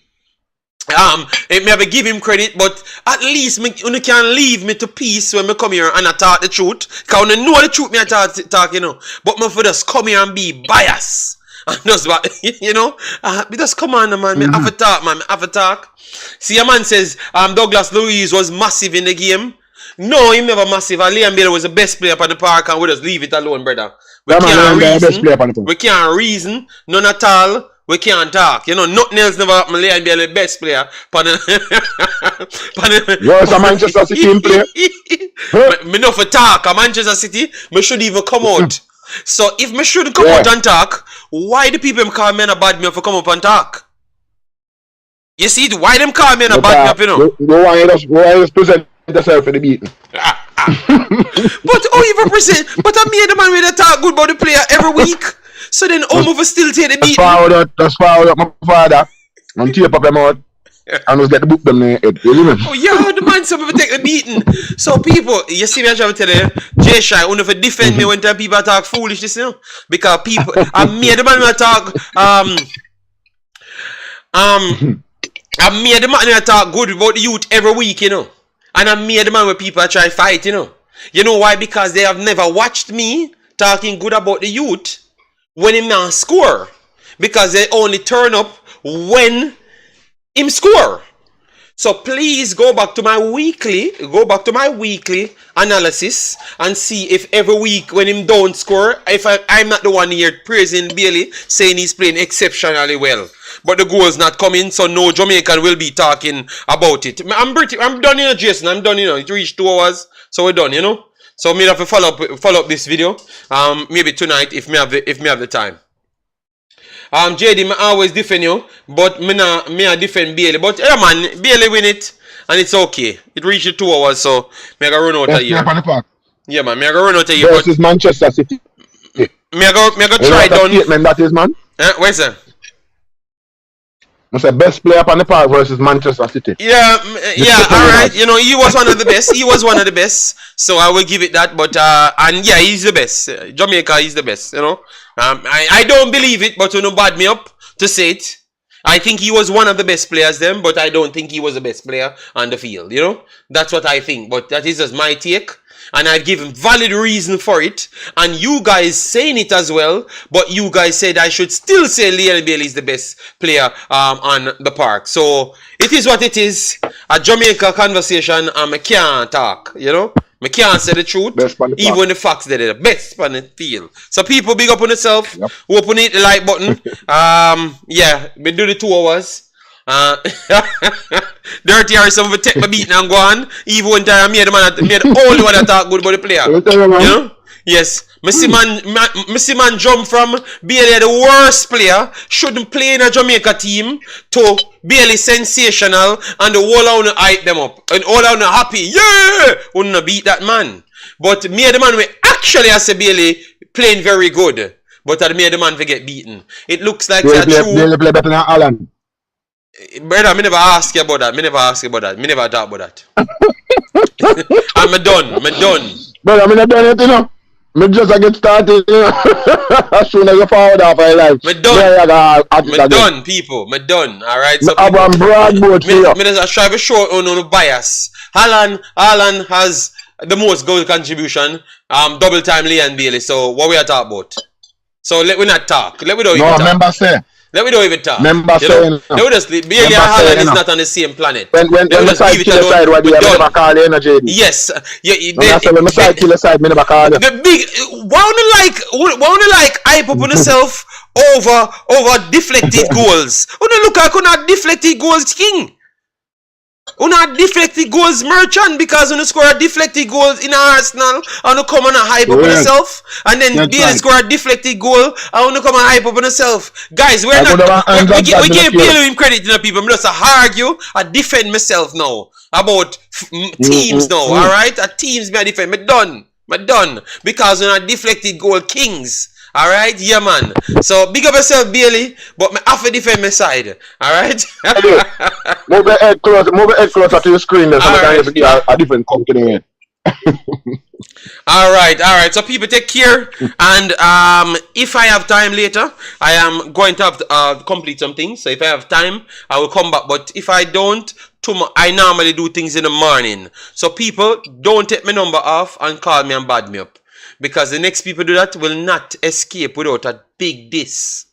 have to give him credit, but at least you can leave me to peace when me come here and I talk the truth. Cause you know the truth me I talk, you know. But me for just come here and be biased. And just, you know, just come on, man. Me have a talk, man. Me have a talk. See, a man says Douglas Luiz was massive in the game. No, he never massive. Liam Bailey was the best player on the park, and we just leave it alone, brother. We can't reason. None at all. we can't talk. You know, nothing else never happened. Leon be the best player. You're a Manchester City player. Me know for talk. A Manchester City, me should even come out. So if me shouldn't come out and talk, why the people call me a bad me for come up and talk? You see, why them call me a bad me, you know? Go on, just present yourself for the beating. But how you represent? But I made the man with a talk good about the player every week. So then over still take the beating. Just forward up my father and tape up them out and just get the book them there. Oh yeah, the man some of take the beating. So people, you see me I trying to tell you, Jay Shy, only for defend me when time people talk foolishness, you know? Because people I made the man with a talk I made the man with a talk good about the youth every week, you know. And I made the man where people try fight, you know. You know why? Because they have never watched me talking good about the youth when him not score. Because they only turn up when him score. So please go back to my weekly analysis and see if every week when him don't score, if I'm not the one here praising Bailey, saying he's playing exceptionally well. But the goal's not coming, so no Jamaican will be talking about it. I'm done, you know, Jason. I'm done, you know. It reached 2 hours, so we're done, you know. So me have to follow up this video. Maybe tonight if me have the time. JD, me always defend you, but me I defend Bailey. But yeah, man, Bailey win it, and it's okay. It reached 2 hours, so me I go run out of here. Yeah, man, me I go run out of here. Versus Manchester City. Me I go try done. Statement that is, man. Where's that? That's the best player on the park versus Manchester City. Yeah, alright. You know, he was one of the best. So I will give it that. But and yeah, he's the best. Jamaica is the best, you know. I don't believe it, but you know, bad me up to say it. I think he was one of the best players then, but I don't think he was the best player on the field, you know. That's what I think. But that is just my take. And I give him valid reason for it. And you guys saying it as well. But you guys said I should still say Lionel Bailey is the best player on the park. So it is what it is. A Jamaica conversation and I can't talk, you know. I can't say the truth. Even the facts that are the best on the field. So people big up on yourself. Yep. Open it, the like button. Yeah, we do the 2 hours. Dirty Harrison will take my beating and go on. Even one time I made the only one that talk good about the player. You know? Yes. Missy man jump from Bailey the worst player, shouldn't play in a Jamaica team, to Bailey sensational, and the whole out hype them up. And all out happy. Yeah! Wouldn't beat that man. But me the man we actually as a Bailey playing very good. But I made the man to get beaten. It looks like that true. Bailey play better than Alan. Brother, me never ask you about that. Me never talk about that. I'm done. Brother, I'm not done it, you know. Me just get started, you know. As soon as you forward off my life. Me done, people. Me done. Alright. So I'm broadboard for you. Me just try to show on bias. Alan has the most goal contribution. Double time Leon Bailey. So what we are talking about? So let we not talk. Let we don't even talk. Remember say. Let me don't even talk. Remember saying. They would just Bailey and Haaland is not on the same planet. When the side kill the side, why do you never call you, JD? Yes. When the side kill the side, me never call you. The big, why only like hype up on yourself over deflected goals? Wanna look like on deflected goals king? Una deflected goals merchant because when you score a deflected goals in Arsenal and you come and hype up on yourself, and then Bailey score a deflected goal and you come and hype up on yourself. Guys, we give Bailey him credit, you know, people. I'm just argue, I defend myself now about teams now, alright? Teams me I defend. Me done. Because when I deflected goal kings. Alright, yeah man. So big up yourself, Bailey, but me have to defend my side. Alright? Move the head closer to the screen there so I can get a different company. Alright. So people take care. And if I have time later, I am going to have to complete some things. So if I have time, I will come back. But if I don't, I normally do things in the morning. So people, don't take my number off and call me and bad me up. Because the next people do that will not escape without a big diss.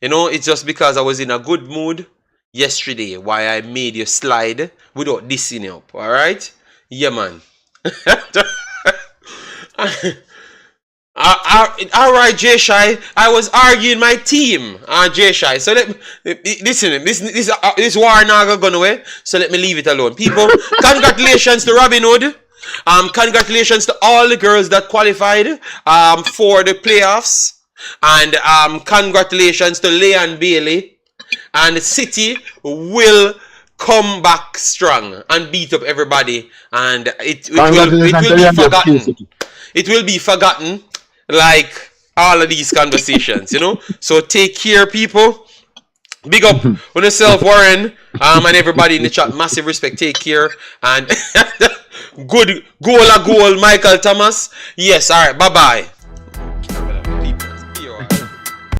You know, it's just because I was in a good mood yesterday why I made you slide without dissing you up. Alright? Yeah, man. All right, Jay Shy. I was arguing my team, Jay Shy. So listen. This war not gonna away. So let me leave it alone. People, congratulations to Robinhood. Congratulations to all the girls that qualified for the playoffs, and congratulations to Leon Bailey. And City will come back strong and beat up everybody, and it will be forgotten. It will be forgotten, like all of these conversations, you know. So take care, people. Big up on yourself, Warren, and everybody in the chat. Massive respect. Take care, and good goal, Michael Thomas. Yes, all right. Bye bye.